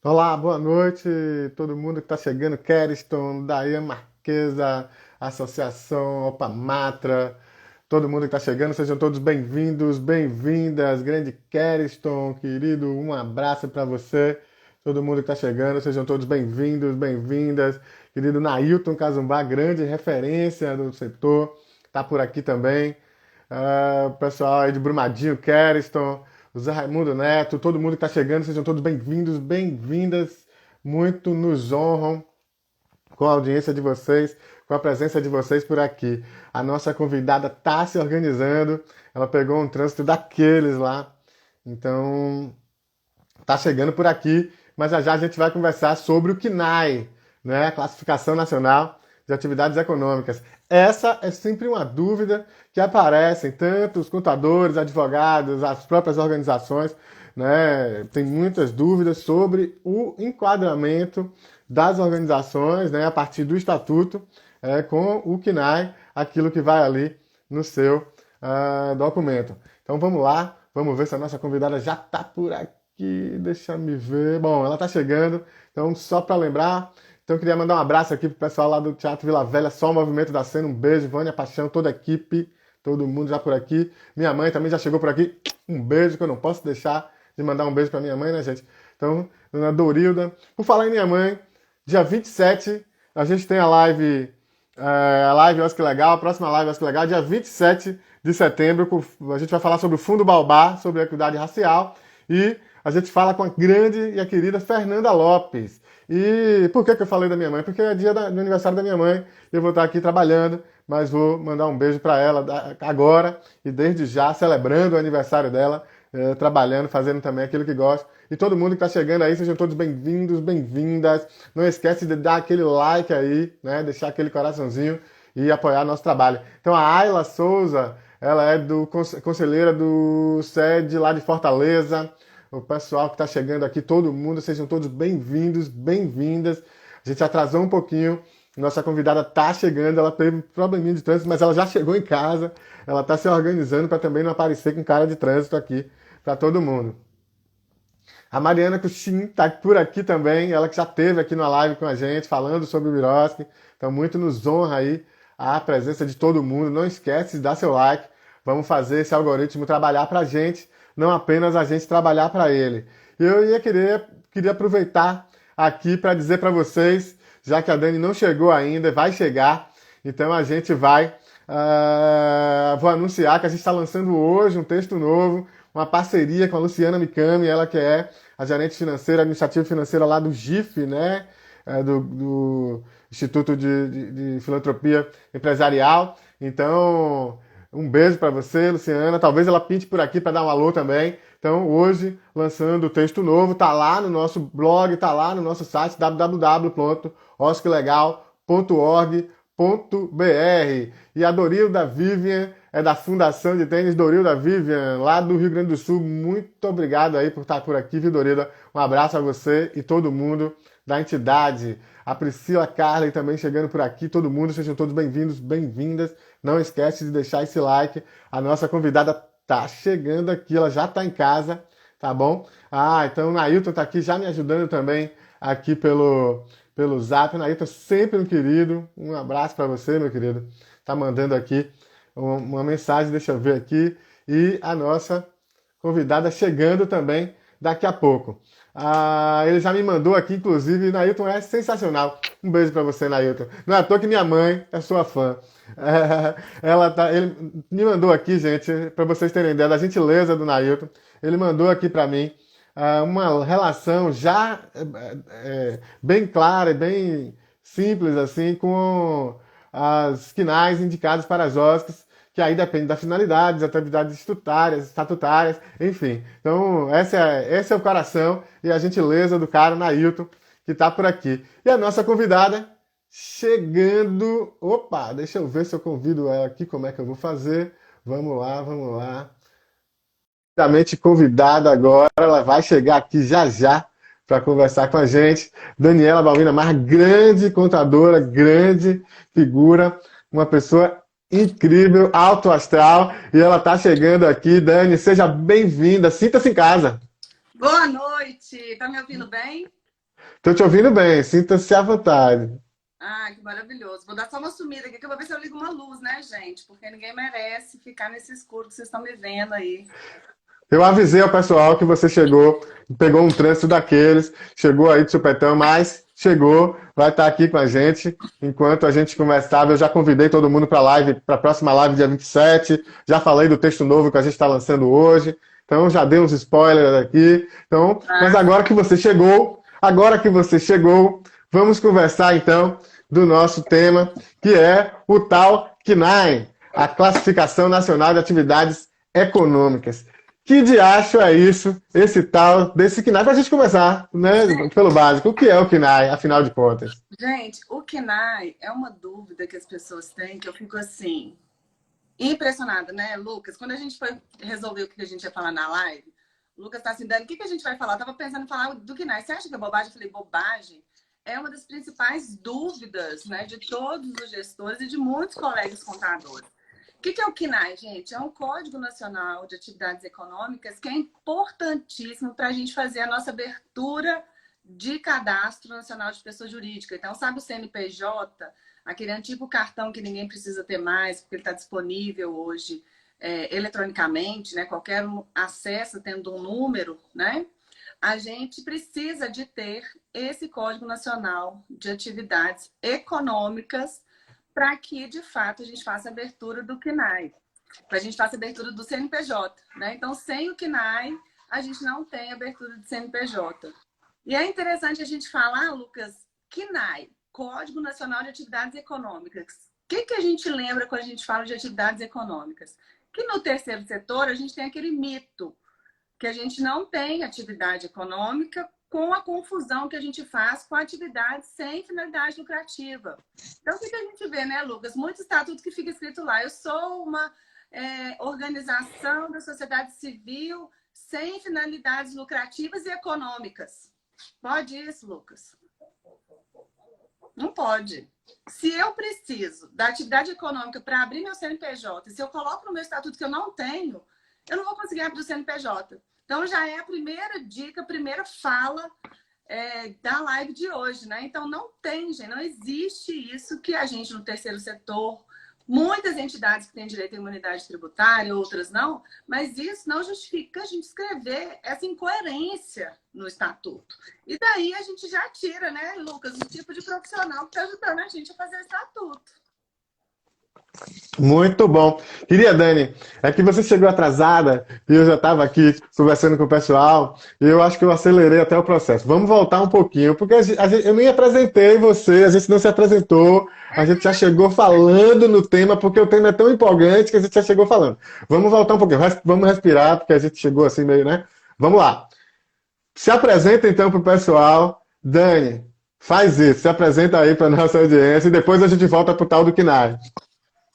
Olá, boa noite, todo mundo que está chegando, Keriston, Dayan Marquesa, Associação Opa Matra, todo mundo que está chegando, sejam todos bem-vindos, bem-vindas, grande Keriston, querido, um abraço para você, todo mundo que está chegando, sejam todos bem-vindos, bem-vindas, querido Nailton Cazumbá, grande referência do setor, está por aqui também. O pessoal aí de Brumadinho, Keriston, o Zé Raimundo Neto, todo mundo que está chegando, sejam todos bem-vindos, bem-vindas. Muito nos honram com a audiência de vocês, com a presença de vocês por aqui. A nossa convidada está se organizando, ela pegou um trânsito daqueles lá, então está chegando por aqui, mas já já a gente vai conversar sobre o CNAE, né? A Classificação Nacional de Atividades Econômicas. Essa é sempre uma dúvida que aparece, tanto os contadores, advogados, as próprias organizações, né? Tem muitas dúvidas sobre o enquadramento das organizações, né? A partir do estatuto, com o CNAE, aquilo que vai ali no seu documento. Então vamos lá, vamos ver se a nossa convidada já está por aqui. Deixa me ver. Bom, ela está chegando, então só para lembrar. Então eu queria mandar um abraço aqui pro pessoal lá do Teatro Vila Velha, só o Movimento da Cena. Um beijo, Vânia Paixão, toda a equipe, todo mundo já por aqui. Minha mãe também já chegou por aqui. Um beijo, que eu não posso deixar de mandar um beijo para minha mãe, né, gente? Então, dona Dorilda. Por falar em minha mãe, dia 27 a gente tem a live Oscar Legal, a próxima live Oscar Legal, dia 27 de setembro, a gente vai falar sobre o Fundo Baobá, sobre a equidade racial, e a gente fala com a grande e a querida Fernanda Lopes. E por que eu falei da minha mãe? Porque é dia do aniversário da minha mãe, eu vou estar aqui trabalhando, mas vou mandar um beijo para ela agora, e desde já, celebrando o aniversário dela, trabalhando, fazendo também aquilo que gosta. E todo mundo que está chegando aí, sejam todos bem-vindos, bem-vindas. Não esquece de dar aquele like aí, né? Deixar aquele coraçãozinho e apoiar nosso trabalho. Então a Ayla Souza, ela é conselheira do SED lá de Fortaleza. O pessoal que está chegando aqui, todo mundo, sejam todos bem-vindos, bem-vindas. A gente atrasou um pouquinho. Nossa convidada está chegando, ela teve um probleminha de trânsito, mas ela já chegou em casa. Ela está se organizando para também não aparecer com cara de trânsito aqui para todo mundo. A Mariana Cuxim está por aqui também, ela que já esteve aqui na live com a gente, falando sobre o Miroski. Então, muito nos honra aí a presença de todo mundo. Não esquece de dar seu like. Vamos fazer esse algoritmo trabalhar para a gente, não apenas a gente trabalhar para ele. Queria aproveitar aqui para dizer para vocês, já que a Dani não chegou ainda, vai chegar, então a gente vai. Vou anunciar que a gente está lançando hoje um texto novo, uma parceria com a Luciana Mikami, ela que é a gerente financeira, administrativa financeira lá do GIF, né? Do Instituto de Filantropia Empresarial. Então, um beijo para você, Luciana. Talvez ela pinte por aqui para dar um alô também. Então, hoje, lançando o texto novo, tá lá no nosso blog, tá lá no nosso site www.osclegal.org.br. E a Dorilda Vivian é da Fundação de Tênis Dorilda Vivian, lá do Rio Grande do Sul. Muito obrigado aí por estar por aqui, viu, Dorilda? Um abraço a você e todo mundo da entidade. A Priscila Carley também chegando por aqui, todo mundo, sejam todos bem-vindos, bem-vindas. Não esquece de deixar esse like. A nossa convidada tá chegando aqui, ela já tá em casa, tá bom? Então o Nailton tá aqui já me ajudando também aqui pelo Zap. Nailton, sempre um querido. Um abraço para você, meu querido. Tá mandando aqui uma mensagem, deixa eu ver aqui. E a nossa convidada chegando também daqui a pouco. Ele já me mandou aqui, inclusive, Nailton é sensacional. Um beijo pra você, Nailton. Não é à toa que minha mãe é sua fã. Ele me mandou aqui, gente, para vocês terem ideia da gentileza do Nailton. Ele mandou aqui para mim uma relação já bem clara e bem simples, assim, com as quinais indicadas para as OSCs, que aí depende da finalidade, das atividades estatutárias, enfim. Então, esse é o coração e a gentileza do cara, Nailton, que está por aqui. E a nossa convidada, chegando... Opa, deixa eu ver se eu convido ela aqui, como é que eu vou fazer. Vamos lá, vamos lá. Realmente convidada agora, ela vai chegar aqui já já para conversar com a gente. Daniela Balbina Mar, grande contadora, grande figura, uma pessoa incrível, alto astral, e ela está chegando aqui. Dani, seja bem-vinda, sinta-se em casa. Boa noite, tá me ouvindo bem? Tô te ouvindo bem, sinta-se à vontade. Ah, que maravilhoso. Vou dar só uma sumida aqui que eu vou ver se eu ligo uma luz, né, gente? Porque ninguém merece ficar nesse escuro que vocês estão me vendo aí. Eu avisei ao pessoal que você chegou, pegou um trânsito daqueles, chegou aí de supetão, mas chegou, vai estar aqui com a gente enquanto a gente conversava. Eu já convidei todo mundo para a live, para a próxima live dia 27. Já falei do texto novo que a gente está lançando hoje. Então já dei uns spoilers aqui. Então, mas Tá? agora que você chegou, vamos conversar então do nosso tema, que é o tal CNAE, a Classificação Nacional de Atividades Econômicas. Que diacho é isso, esse tal desse KNAI? Para a gente começar, né, pelo básico, o que é o KNAI, afinal de contas? Gente, o KNAI é uma dúvida que as pessoas têm que eu fico assim, impressionada, né, Lucas? Quando a gente foi resolver o que a gente ia falar na live, o Lucas tá assim, Dani, o que a gente vai falar? Eu tava pensando em falar do KNAI. Você acha que é bobagem? Eu falei, bobagem é uma das principais dúvidas, né, de todos os gestores e de muitos colegas contadores. O que é o KNAI, gente? É um Código Nacional de Atividades Econômicas que é importantíssimo para a gente fazer a nossa abertura de cadastro nacional de pessoa jurídica. Então, sabe o CNPJ, aquele antigo cartão que ninguém precisa ter mais, porque ele está disponível hoje eletronicamente, né? Qualquer um acessa tendo um número, né? A gente precisa de ter esse Código Nacional de Atividades Econômicas para que, de fato, a gente faça a abertura do KNAI, para a gente faça a abertura do CNPJ. Né? Então, sem o KNAI, a gente não tem abertura do CNPJ. E é interessante a gente falar, Lucas, KNAI, Código Nacional de Atividades Econômicas. O que a gente lembra quando a gente fala de atividades econômicas? Que no terceiro setor a gente tem aquele mito que a gente não tem atividade econômica com a confusão que a gente faz com a atividade sem finalidade lucrativa. Então, o que a gente vê, né, Lucas? Muitos estatutos que fica escrito lá, eu sou uma organização da sociedade civil sem finalidades lucrativas e econômicas. Pode isso, Lucas? Não pode. Se eu preciso da atividade econômica para abrir meu CNPJ, se eu coloco no meu estatuto que eu não tenho, eu não vou conseguir abrir o CNPJ. Então, já é a primeira dica, a primeira fala da live de hoje, né? Então, não tem, gente, não existe isso que a gente no terceiro setor, muitas entidades que têm direito à imunidade tributária, outras não, mas isso não justifica a gente escrever essa incoerência no estatuto. E daí a gente já tira, né, Lucas, o tipo de profissional que está ajudando a gente a fazer o estatuto. Muito bom. Queria, Dani, é que você chegou atrasada e eu já estava aqui conversando com o pessoal e eu acho que eu acelerei até o processo. Vamos voltar um pouquinho, porque eu nem apresentei você, a gente não se apresentou, a É gente já mesmo? chegou falando no tema, porque o tema é tão empolgante que a gente já chegou falando. Vamos voltar um pouquinho, vamos respirar, porque a gente chegou assim meio, né? Vamos lá. Se apresenta então para o pessoal. Dani, faz isso, se apresenta aí para nossa audiência e depois a gente volta para o tal do KNAI.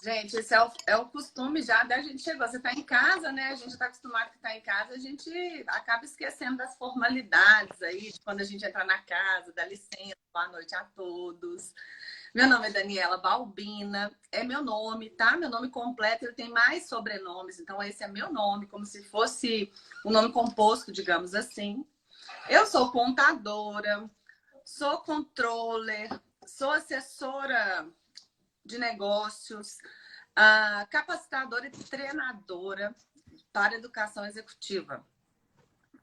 Gente, esse é o costume já da gente chegou. Você está em casa, né? A gente está acostumado que está em casa, a gente acaba esquecendo das formalidades aí, de quando a gente entra na casa, dá licença, boa noite a todos. Meu nome é Daniela Balbina, é meu nome, tá? Meu nome completo, ele tem mais sobrenomes, então esse é meu nome, como se fosse um nome composto, digamos assim. Eu sou contadora, sou controller, sou assessora de negócios, capacitadora e treinadora para educação executiva.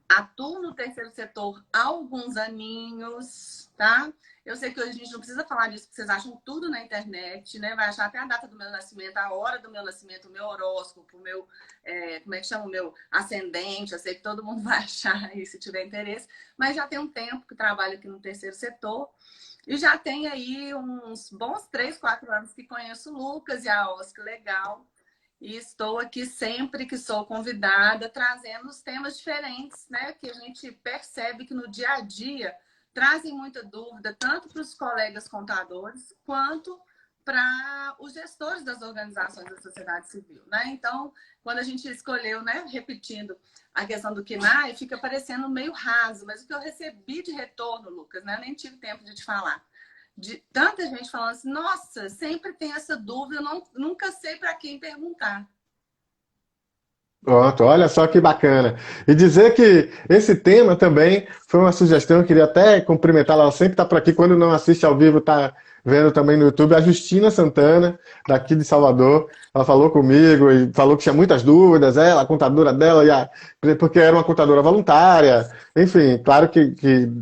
Atuo no terceiro setor há alguns aninhos, tá? Eu sei que hoje a gente não precisa falar disso, porque vocês acham tudo na internet, né? Vai achar até a data do meu nascimento, a hora do meu nascimento, o meu horóscopo, o meu, como é que chama? O meu ascendente. Eu sei que todo mundo vai achar aí se tiver interesse, mas já tem um tempo que trabalho aqui no terceiro setor e já tem aí uns bons 3, 4 anos que conheço o Lucas e a Oscar Legal. E estou aqui sempre que sou convidada, trazendo os temas diferentes, né? Que a gente percebe que no dia a dia trazem muita dúvida, tanto para os colegas contadores, quanto para os gestores das organizações da sociedade civil, né? Então, quando a gente escolheu, né, repetindo a questão do KNAI, fica parecendo meio raso, mas o que eu recebi de retorno, Lucas, né? Eu nem tive tempo de te falar de tanta gente falando assim, nossa, sempre tem essa dúvida, eu nunca sei para quem perguntar. Pronto, olha só que bacana. E dizer que esse tema também foi uma sugestão, eu queria até cumprimentá-la, ela sempre está por aqui, quando não assiste ao vivo, está vendo também no YouTube, a Justina Santana, daqui de Salvador. Ela falou comigo e falou que tinha muitas dúvidas, ela, a contadora dela, porque era uma contadora voluntária. Enfim, claro que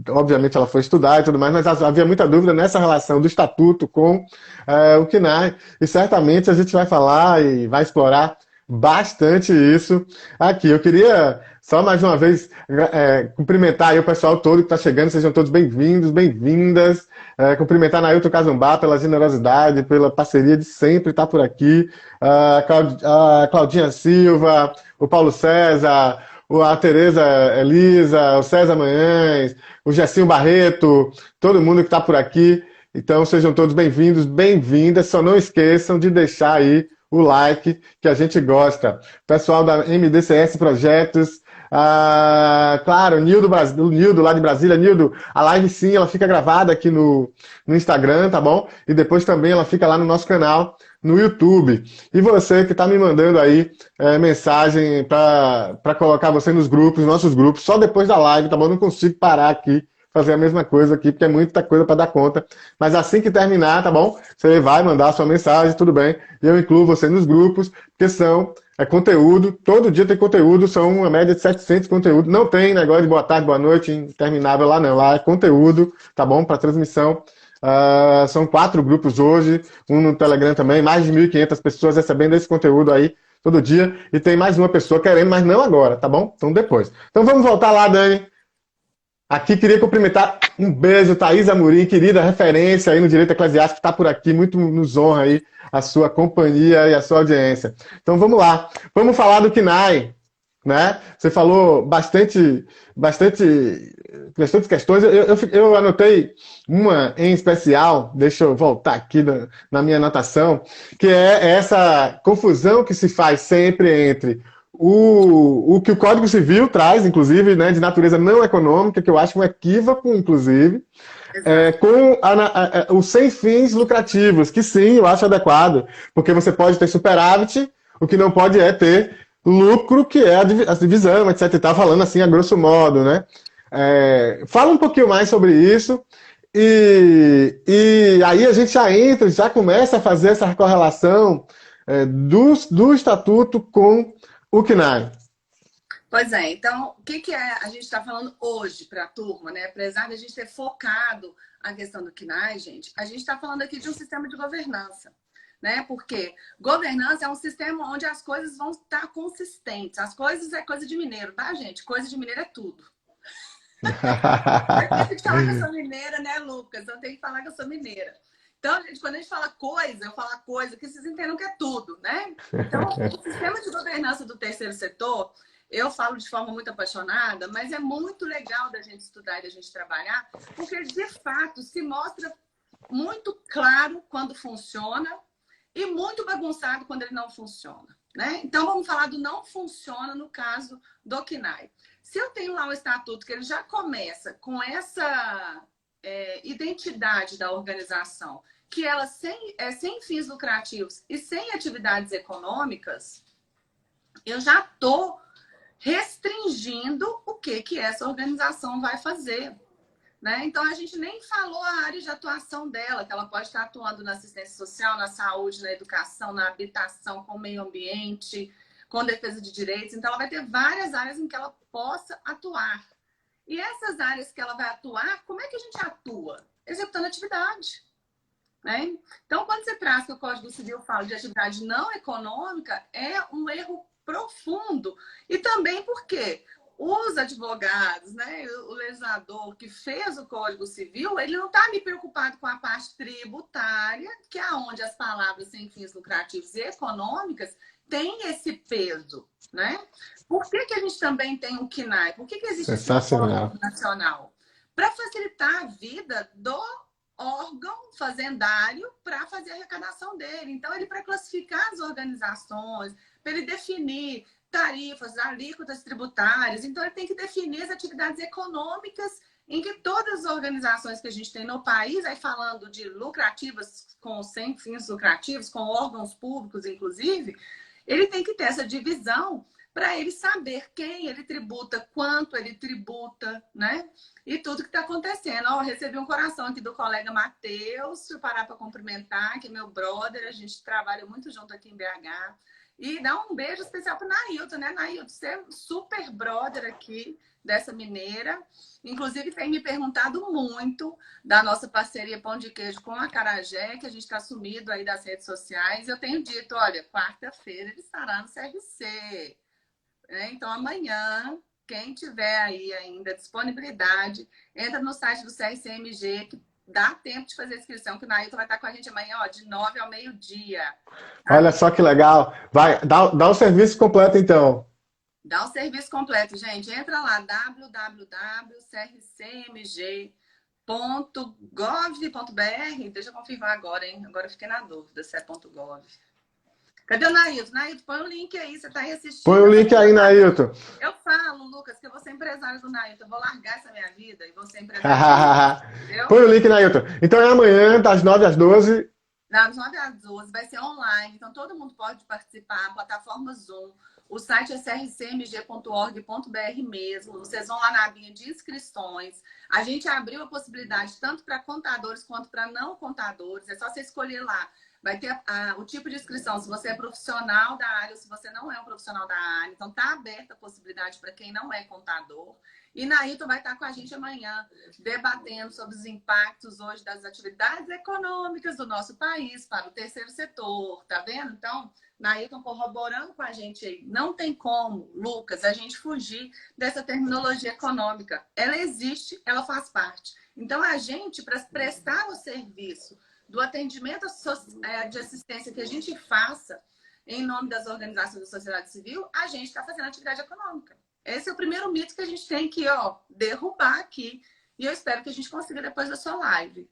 obviamente ela foi estudar e tudo mais, mas havia muita dúvida nessa relação do estatuto com o CNAE. E certamente a gente vai falar e vai explorar bastante isso aqui. Eu queria só mais uma vez cumprimentar aí o pessoal todo que está chegando, sejam todos bem-vindos, bem-vindas. Cumprimentar a Nailton Cazumbá pela generosidade, pela parceria de sempre estar por aqui. A Claudinha Silva, o Paulo César, a Tereza Elisa, o César Manhães, o Gessinho Barreto, todo mundo que está por aqui. Então sejam todos bem-vindos, bem-vindas. Só não esqueçam de deixar aí o like, que a gente gosta. Pessoal da MDCS Projetos, claro, o Nildo lá de Brasília. Nildo, a live sim, ela fica gravada aqui no Instagram, tá bom? E depois também ela fica lá no nosso canal, no YouTube. E você que está me mandando aí mensagem para colocar você nos grupos, nossos grupos, só depois da live, tá bom? Não consigo parar aqui fazer a mesma coisa aqui, porque é muita coisa para dar conta. Mas assim que terminar, tá bom? Você vai mandar a sua mensagem, tudo bem? E eu incluo você nos grupos, porque é conteúdo, todo dia tem conteúdo, são uma média de 700 conteúdos. Não tem negócio de boa tarde, boa noite, interminável lá não. Lá é conteúdo, tá bom? Para transmissão. São 4 grupos hoje, um no Telegram também, mais de 1.500 pessoas recebendo esse conteúdo aí todo dia. E tem mais uma pessoa querendo, mas não agora, tá bom? Então depois. Então vamos voltar lá, Dani. Aqui queria cumprimentar, um beijo, Thaís Amorim, querida referência aí no direito eclesiástico, está por aqui, muito nos honra aí a sua companhia e a sua audiência. Então vamos lá, vamos falar do CNAE, né? Você falou bastantes questões, eu anotei uma em especial, deixa eu voltar aqui na minha anotação, que é essa confusão que se faz sempre entre o que o Código Civil traz, inclusive, né, de natureza não econômica, que eu acho um equívoco, inclusive, Exato. com os sem fins lucrativos, que sim, eu acho adequado, porque você pode ter superávit, o que não pode é ter lucro, que é a divisão, etc. E tá falando assim, a grosso modo, né? Fala um pouquinho mais sobre isso, e aí a gente já começa a fazer essa correlação do estatuto com o CNAE. Pois é, então, o que, que é a gente está falando hoje para a turma, né? Apesar de a gente ter focado a questão do CNAE, gente, a gente está falando aqui de um sistema de governança, né? Porque governança é um sistema onde as coisas vão estar consistentes. As coisas é coisa de mineiro, tá, gente? Coisa de mineiro é tudo. Eu tenho que falar que eu sou mineira, né, Lucas? Eu tenho que falar que eu sou mineira. Então, gente, quando a gente fala coisa, eu falo coisa, que vocês entendam que é tudo, né? Então, o sistema de governança do terceiro setor, eu falo de forma muito apaixonada, mas é muito legal da gente estudar e da gente trabalhar, porque, de fato, se mostra muito claro quando funciona e muito bagunçado quando ele não funciona, né? Então, vamos falar do não funciona no caso do CNAE. Se eu tenho lá o estatuto que ele já começa com essa identidade da organização, que ela sem fins lucrativos e sem atividades econômicas, eu já estou restringindo o que essa organização vai fazer. Né? Então, a gente nem falou a área de atuação dela, que ela pode estar atuando na assistência social, na saúde, na educação, na habitação, com o meio ambiente, com defesa de direitos. Então, ela vai ter várias áreas em que ela possa atuar. E essas áreas que ela vai atuar, como é que a gente atua? Executando atividade. Né? Então, quando você traz que o Código Civil fala de atividade não econômica, é um erro profundo. E também porque os advogados, né, o legislador que fez o Código Civil, ele não está me preocupado com a parte tributária, que é onde as palavras sem fins lucrativos e econômicas têm esse peso. Né? Por que a gente também tem o CNAE? Por que existe esse órgão nacional? Para facilitar a vida do órgão fazendário para fazer a arrecadação dele. Então, ele para classificar as organizações, para ele definir tarifas, alíquotas tributárias. Então, ele tem que definir as atividades econômicas em que todas as organizações que a gente tem no país, aí falando de lucrativas com sem fins lucrativos, com órgãos públicos, inclusive, ele tem que ter essa divisão para ele saber quem ele tributa, quanto ele tributa, né? E tudo que está acontecendo. Ó, recebi um coração aqui do colega Matheus, deixa eu parar para cumprimentar, que é meu brother, a gente trabalha muito junto aqui em BH. E dá um beijo especial para o Nailton, né, Nailton? Você é um super brother aqui dessa mineira. Inclusive, tem me perguntado muito da nossa parceria Pão de Queijo com a Acarajé, que a gente está sumido aí das redes sociais. Eu tenho dito, olha, quarta-feira ele estará no CRC. Então, amanhã, quem tiver aí ainda disponibilidade, entra no site do CRCMG, que dá tempo de fazer a inscrição, que o Nailton vai estar com a gente amanhã, ó, de 9 ao meio-dia. Tá? Olha só que legal. Vai, dá o serviço completo, então. Dá o serviço completo, gente. Entra lá, www.crcmg.gov.br. Deixa eu confirmar agora, hein? Agora eu fiquei na dúvida se é .gov. Cadê o Nailton? Nailton, põe o link aí, você tá aí assistindo. Põe o link aí, Nailton. Eu falo, Lucas, que eu vou ser empresária do Nailton. Eu vou largar essa minha vida e vou ser empresária do Põe o link, Nailton. Então é amanhã, das 9 às 12. Das 9 às 12, vai ser online, então todo mundo pode participar, plataforma Zoom. O site é crcmg.org.br mesmo. Vocês vão lá na abinha de inscrições. A gente abriu a possibilidade tanto para contadores quanto para não contadores. É só você escolher lá. Vai ter o tipo de inscrição, se você é profissional da área ou se você não é um profissional da área. Então, está aberta a possibilidade para quem não é contador. E Nailton vai estar com a gente amanhã, debatendo sobre os impactos hoje das atividades econômicas do nosso país para o terceiro setor. Tá vendo? Então, Nailton corroborando com a gente aí. Não tem como, Lucas, a gente fugir dessa terminologia econômica. Ela existe, ela faz parte. Então, a gente, para prestar o serviço do atendimento de assistência que a gente faça em nome das organizações da sociedade civil, a gente está fazendo atividade econômica. Esse é o primeiro mito que a gente tem que derrubar aqui. E eu espero que a gente consiga depois da sua live.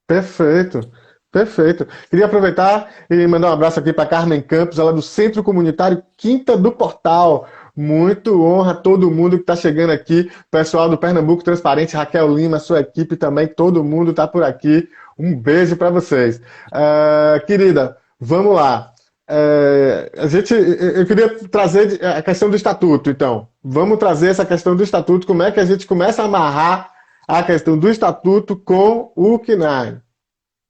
Perfeito, perfeito. Queria aproveitar e mandar um abraço aqui para Carmen Campos, ela é do Centro Comunitário Quinta do Portal. Muito honra a todo mundo que está chegando aqui. Pessoal do Pernambuco Transparente, Raquel Lima, sua equipe também, todo mundo está por aqui. Um beijo para vocês. Querida, vamos lá. Eu queria trazer a questão do estatuto, então. Vamos trazer essa questão do estatuto. Como é que a gente começa a amarrar a questão do estatuto com o CNAE?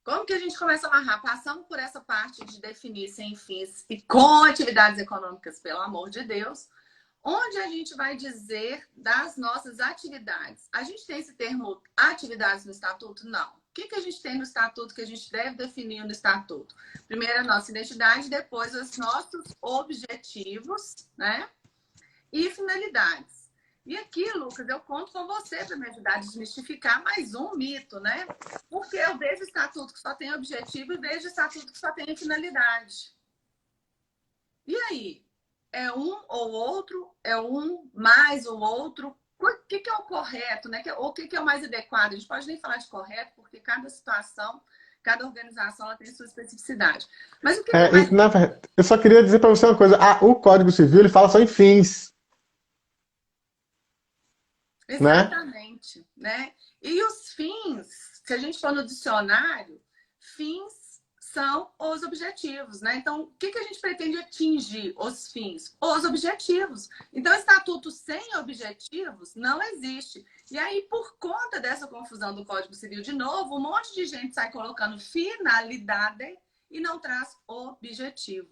Como que a gente começa a amarrar? Passando por essa parte de definir sem fins e com atividades econômicas, pelo amor de Deus, onde a gente vai dizer das nossas atividades. A gente tem esse termo atividades no estatuto? Não. O que a gente tem no estatuto que a gente deve definir no estatuto? Primeiro a nossa identidade, depois os nossos objetivos, né? E finalidades. E aqui, Lucas, eu conto com você para me ajudar a desmistificar mais um mito, né? Porque eu vejo estatuto que só tem objetivo e vejo estatuto que só tem finalidade. E aí? É um ou outro? É um mais o outro? O que é o correto, né? Ou o que é o mais adequado? A gente pode nem falar de correto, porque cada situação, cada organização ela tem sua especificidade. Mas o que é mais... Eu só queria dizer para você uma coisa. O Código Civil ele fala só em fins. Exatamente, né? E os fins, se a gente for no dicionário, fins são os objetivos, né? Então, o que a gente pretende atingir? Os fins, os objetivos. Então, estatuto sem objetivos não existe. E aí, por conta dessa confusão do Código Civil, de novo, um monte de gente sai colocando finalidade e não traz objetivo.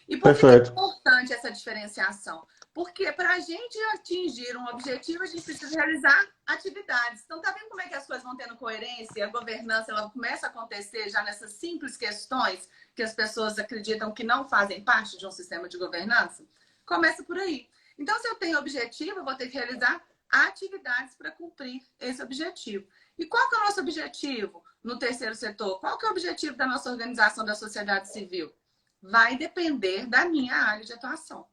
E por que é importante essa diferenciação? Porque para a gente atingir um objetivo, a gente precisa realizar atividades. Então, tá vendo como é que as coisas vão tendo coerência? A governança ela começa a acontecer já nessas simples questões que as pessoas acreditam que não fazem parte de um sistema de governança? Começa por aí. Então, se eu tenho objetivo, eu vou ter que realizar atividades para cumprir esse objetivo. E qual que é o nosso objetivo no terceiro setor? Qual que é o objetivo da nossa organização da sociedade civil? Vai depender da minha área de atuação.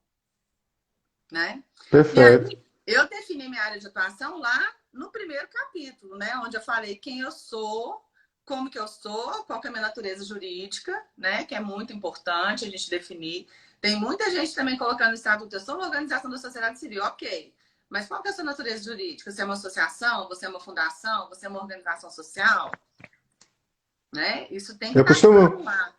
Né? Perfeito. E aí, eu defini minha área de atuação lá no primeiro capítulo, né? Onde eu falei quem eu sou, como que eu sou, qual que é a minha natureza jurídica, né? Que é muito importante a gente definir. Tem muita gente também colocando no estatuto, eu sou uma organização da sociedade civil, ok. Mas qual que é a sua natureza jurídica? Você é uma associação? Você é uma fundação? Você é uma organização social? Né? Isso tem que estar claro lá.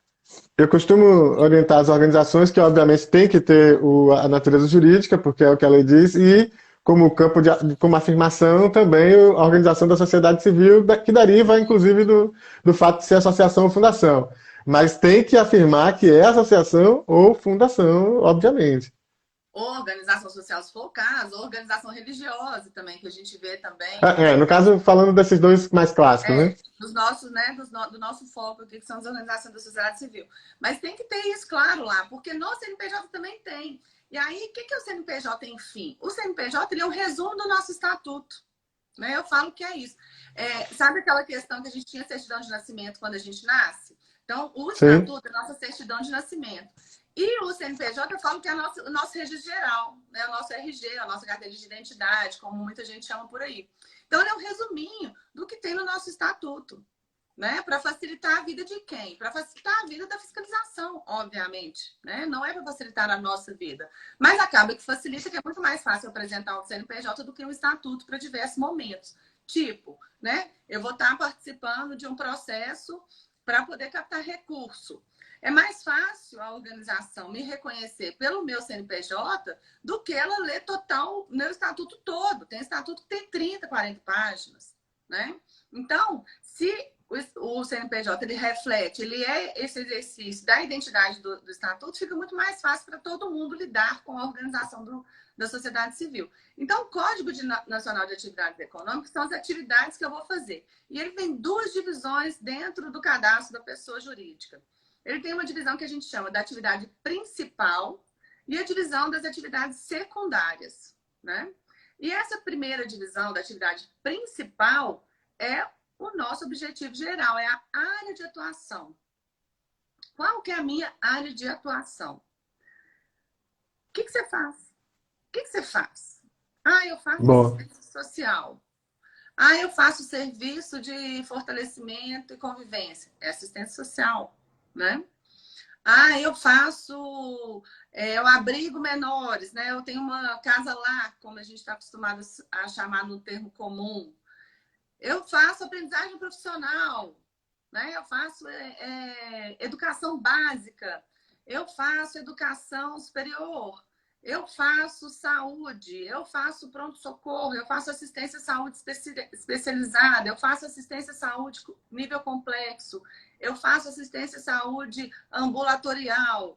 Eu costumo orientar as organizações que, obviamente, tem que ter a natureza jurídica, porque é o que a lei diz, e como campo como afirmação também a organização da sociedade civil, que deriva, inclusive, do fato de ser associação ou fundação. Mas tem que afirmar que é associação ou fundação, obviamente. Ou organização social, se for o caso, ou organização religiosa também, que a gente vê também. No caso, falando desses dois mais clássicos, né? Dos nossos, né, do nosso foco aqui, que são as organizações da sociedade civil. Mas tem que ter isso claro lá, porque no CNPJ também tem. E aí, o que é o CNPJ, enfim? O CNPJ ele é um resumo do nosso estatuto. Né? Eu falo que é isso. Sabe aquela questão que a gente tinha certidão de nascimento quando a gente nasce? Então, o Sim. estatuto é a nossa certidão de nascimento. E o CNPJ, eu falo que é o nosso registro geral, né? O nosso RG, a nossa carteira de identidade, como muita gente chama por aí. Então, ele é um resuminho do que tem no nosso estatuto, né? Para facilitar a vida de quem? Para facilitar a vida da fiscalização, obviamente, né? Não é para facilitar a nossa vida. Mas acaba que facilita, que é muito mais fácil apresentar o CNPJ do que o estatuto para diversos momentos. Tipo, né? Eu vou estar participando de um processo para poder captar recurso. É mais fácil a organização me reconhecer pelo meu CNPJ do que ela ler total meu estatuto todo. Tem estatuto que tem 30, 40 páginas, né? Então, se o CNPJ ele reflete, ele é esse exercício da identidade do estatuto, fica muito mais fácil para todo mundo lidar com a organização da sociedade civil. Então, o Código Nacional de Atividades Econômicas são as atividades que eu vou fazer. E ele tem duas divisões dentro do cadastro da pessoa jurídica. Ele tem uma divisão que a gente chama da atividade principal e a divisão das atividades secundárias, né? E essa primeira divisão da atividade principal é o nosso objetivo geral, é a área de atuação. Qual que é a minha área de atuação? O que você faz? O que você faz? Eu faço Bom. assistência social. Eu faço serviço de fortalecimento e convivência. É assistência social, né? Eu faço, eu abrigo menores, né? Eu tenho uma casa lá, como a gente está acostumado a chamar no termo comum. Eu faço aprendizagem profissional, né? Eu faço educação básica, eu faço educação superior, eu faço saúde, eu faço pronto-socorro, eu faço assistência à saúde especializada, eu faço assistência à saúde nível complexo, eu faço assistência à saúde ambulatorial,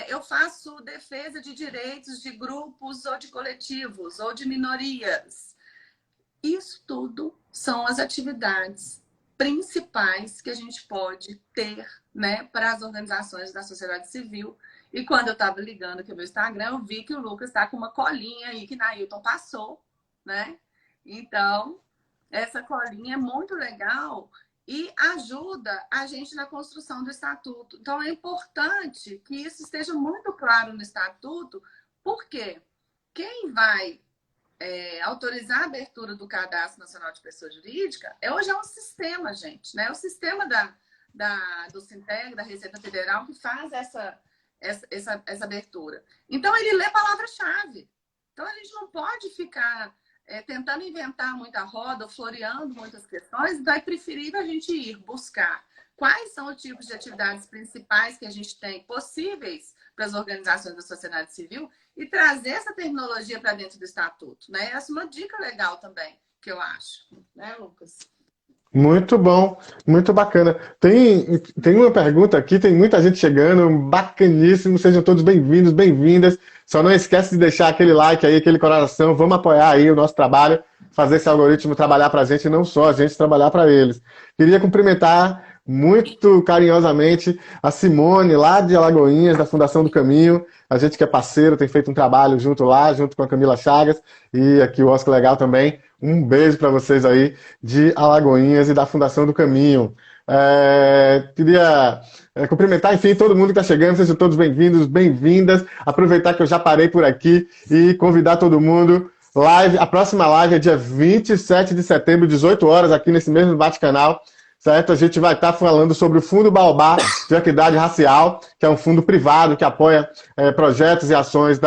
eu faço defesa de direitos de grupos ou de coletivos ou de minorias. Isso tudo são as atividades principais que a gente pode ter, né, para as organizações da sociedade civil. E quando eu estava ligando aqui no meu Instagram, eu vi que o Lucas está com uma colinha aí que Nailton passou, né? Então, essa colinha é muito legal e ajuda a gente na construção do estatuto. Então, é importante que isso esteja muito claro no estatuto, porque quem vai autorizar a abertura do Cadastro Nacional de Pessoa Jurídica, hoje é um sistema, gente, né? O sistema do Sinteg, da Receita Federal, que faz essa abertura. Então, ele lê palavra-chave. Então, a gente não pode ficar tentando inventar muita roda, ou floreando muitas questões, então é preferível a gente ir buscar quais são os tipos de atividades principais que a gente tem possíveis para as organizações da sociedade civil e trazer essa terminologia para dentro do estatuto, né? Essa é uma dica legal também, que eu acho, né, Lucas? Muito bom, muito bacana. Tem uma pergunta aqui, tem muita gente chegando, bacaníssimo. Sejam todos bem-vindos, bem-vindas. Só não esquece de deixar aquele like aí, aquele coração. Vamos apoiar aí o nosso trabalho, fazer esse algoritmo trabalhar para a gente, e não só a gente trabalhar para eles. Queria cumprimentar muito carinhosamente a Simone, lá de Alagoinhas, da Fundação do Caminho. A gente que é parceiro, tem feito um trabalho junto lá, junto com a Camila Chagas e aqui o Oscar Legal também. Um beijo para vocês aí de Alagoinhas e da Fundação do Caminho. Queria cumprimentar, enfim, todo mundo que está chegando, sejam todos bem-vindos, bem-vindas. Aproveitar que eu já parei por aqui e convidar todo mundo. A próxima live é dia 27 de setembro, 18 horas, aqui nesse mesmo Bate-Canal. Certo? A gente vai estar falando sobre o Fundo Baobá de Equidade Racial, que é um fundo privado que apoia projetos e ações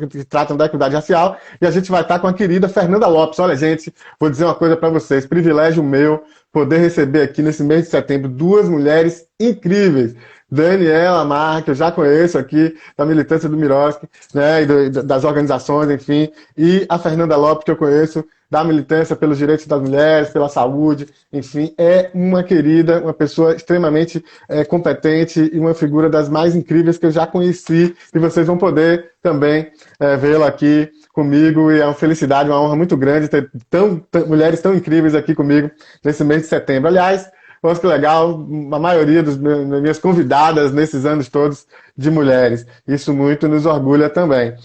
que tratam da equidade racial. E a gente vai estar com a querida Fernanda Lopes. Olha, gente, vou dizer uma coisa para vocês. Privilégio meu poder receber aqui nesse mês de setembro duas mulheres incríveis. Daniela Marra, que eu já conheço aqui, da militância do Miroski, né, das organizações, enfim, e a Fernanda Lopes, que eu conheço da militância pelos direitos das mulheres, pela saúde, enfim, é uma querida, uma pessoa extremamente competente e uma figura das mais incríveis que eu já conheci, e vocês vão poder também vê-la aqui comigo, e é uma felicidade, uma honra muito grande ter mulheres tão incríveis aqui comigo nesse mês de setembro. Aliás, nossa, que legal, a maioria das minhas convidadas nesses anos todos de mulheres. Isso muito nos orgulha também.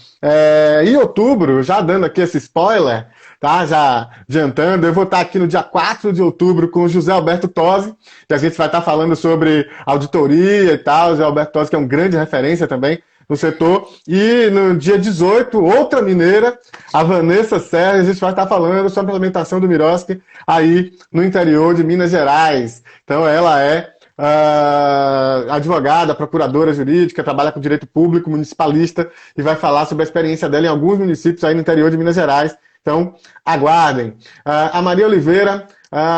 Em outubro, já dando aqui esse spoiler, tá? Já adiantando, eu vou estar aqui no dia 4 de outubro com o José Alberto Tosi, que a gente vai estar falando sobre auditoria e tal. José Alberto Tosi, que é um grande referência também no setor. E no dia 18, outra mineira, a Vanessa Serra, a gente vai estar falando sobre a implementação do Miroski aí no interior de Minas Gerais. Então, ela é advogada, procuradora jurídica, trabalha com direito público, municipalista, e vai falar sobre a experiência dela em alguns municípios aí no interior de Minas Gerais. Então, aguardem. A Maria Oliveira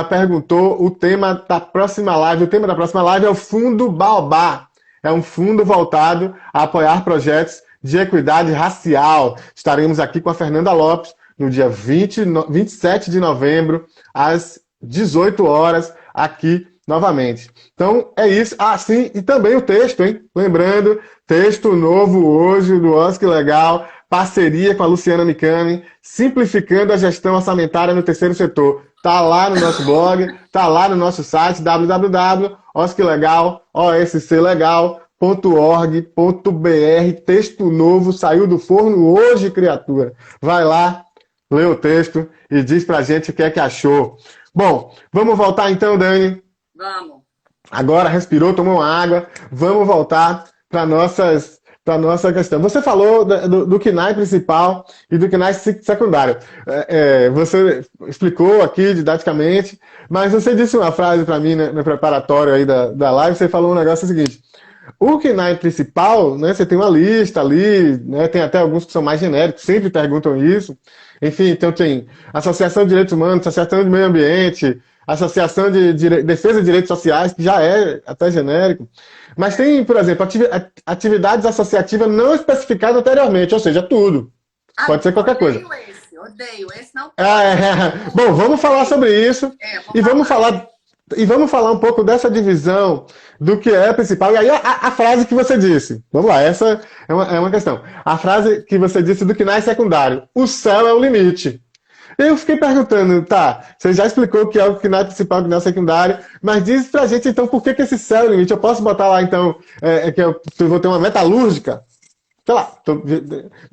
perguntou o tema da próxima live. O tema da próxima live é o Fundo Baobá. É um fundo voltado a apoiar projetos de equidade racial. Estaremos aqui com a Fernanda Lopes no dia 27 de novembro, às 18 horas, aqui novamente. Então, é isso. Sim, e também o texto, hein? Lembrando, texto novo hoje do Oscar Legal, parceria com a Luciana Mikami, simplificando a gestão orçamentária no terceiro setor. Tá lá no nosso blog, tá lá no nosso site, www.osclegal.org.br. Texto novo, saiu do forno hoje, criatura. Vai lá, lê o texto e diz pra gente o que é que achou. Bom, vamos voltar então, Dani? Vamos. Agora respirou, tomou água, vamos voltar para nossa questão. Você falou do KNAI principal e do KNAI secundário. Você explicou aqui didaticamente, mas você disse uma frase para mim no preparatório aí da live, você falou um negócio seguinte: o KNAI principal, né, você tem uma lista ali, né, tem até alguns que são mais genéricos, sempre perguntam isso. Enfim, então tem Associação de Direitos Humanos, Associação de Meio Ambiente, Associação de Defesa de Direitos Sociais, que já é até genérico. Mas tem, por exemplo, atividades associativas não especificadas anteriormente, ou seja, tudo. Pode ser qualquer coisa. Odeio esse, não. Bom, vamos falar sobre isso e vamos falar um pouco dessa divisão do que é principal. E aí a frase que você disse, vamos lá, essa é uma questão. A frase que você disse do KNAI secundário: o céu é o limite. Eu fiquei perguntando, tá, você já explicou o que é o KNAI principal e o KNAI secundário, mas diz pra gente, então, por que esse céu é o limite? Eu posso botar lá, então, que eu vou ter uma metalúrgica? Sei lá, não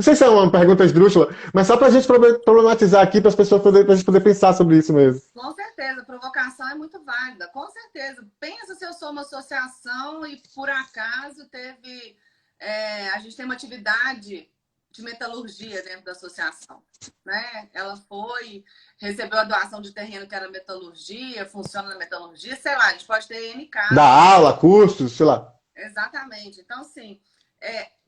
sei se é uma pergunta esdrúxula, mas só pra gente problematizar aqui, para as pessoas pra gente poder pensar sobre isso mesmo. Com certeza, a provocação é muito válida, com certeza. Pensa se eu sou uma associação e, por acaso, a gente tem uma atividade de metalurgia dentro da associação, né? Ela recebeu a doação de terreno que era metalurgia, funciona na metalurgia, sei lá, a gente pode ter N casos. Da aula, cursos, sei lá. Exatamente. Então, assim,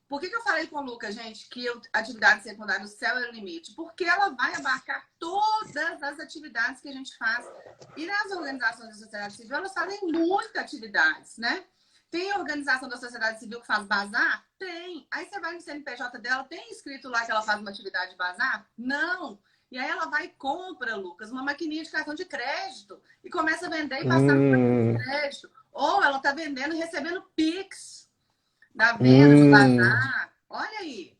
por que eu falei com o Lucas, gente, que a atividade secundária, o céu é o limite? Porque ela vai abarcar todas as atividades que a gente faz. E nas organizações da sociedade civil, elas fazem muitas atividades, né? Tem organização da sociedade civil que faz bazar? Tem. Aí você vai no CNPJ dela, tem escrito lá que ela faz uma atividade de bazar? Não. E aí ela vai e compra, Lucas, uma maquininha de cartão de crédito e começa a vender e passar no cartão de crédito. Ou ela está vendendo e recebendo Pix da venda do bazar. Olha aí.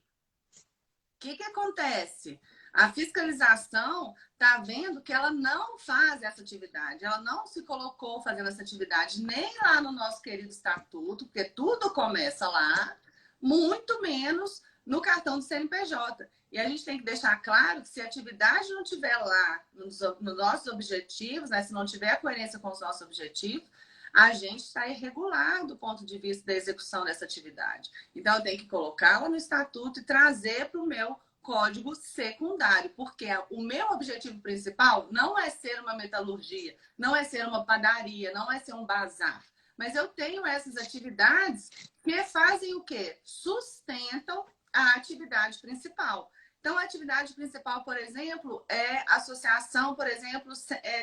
O que acontece? A fiscalização está vendo que ela não faz essa atividade, ela não se colocou fazendo essa atividade nem lá no nosso querido estatuto, porque tudo começa lá, muito menos no cartão do CNPJ. E a gente tem que deixar claro que se a atividade não estiver lá nos nossos objetivos, né, se não tiver coerência com os nossos objetivos, a gente está irregular do ponto de vista da execução dessa atividade. Então, eu tenho que colocá-la no estatuto e trazer para o meu código secundário, porque o meu objetivo principal não é ser uma metalurgia, não é ser uma padaria, não é ser um bazar. Mas eu tenho essas atividades que fazem o quê? Sustentam a atividade principal. Então, a atividade principal, por exemplo, é a associação, por exemplo,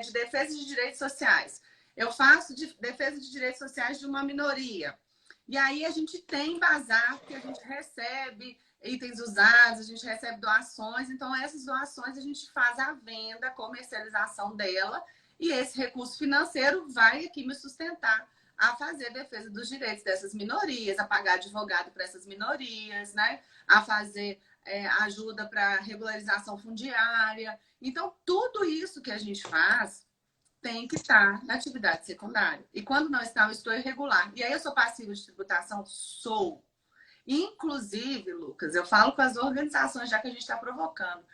de defesa de direitos sociais. Eu faço defesa de direitos sociais de uma minoria. E aí a gente tem bazar, porque a gente recebe itens usados, a gente recebe doações. Então, essas doações a gente faz a venda, a comercialização dela. E esse recurso financeiro vai aqui me sustentar a fazer a defesa dos direitos dessas minorias, a pagar advogado para essas minorias, né? A fazer ajuda para regularização fundiária. Então, tudo isso que a gente faz tem que estar na atividade secundária. E quando não está, eu estou irregular. E aí eu sou passiva de tributação? Sou. Inclusive, Lucas, eu falo com as organizações, já que a gente está provocando.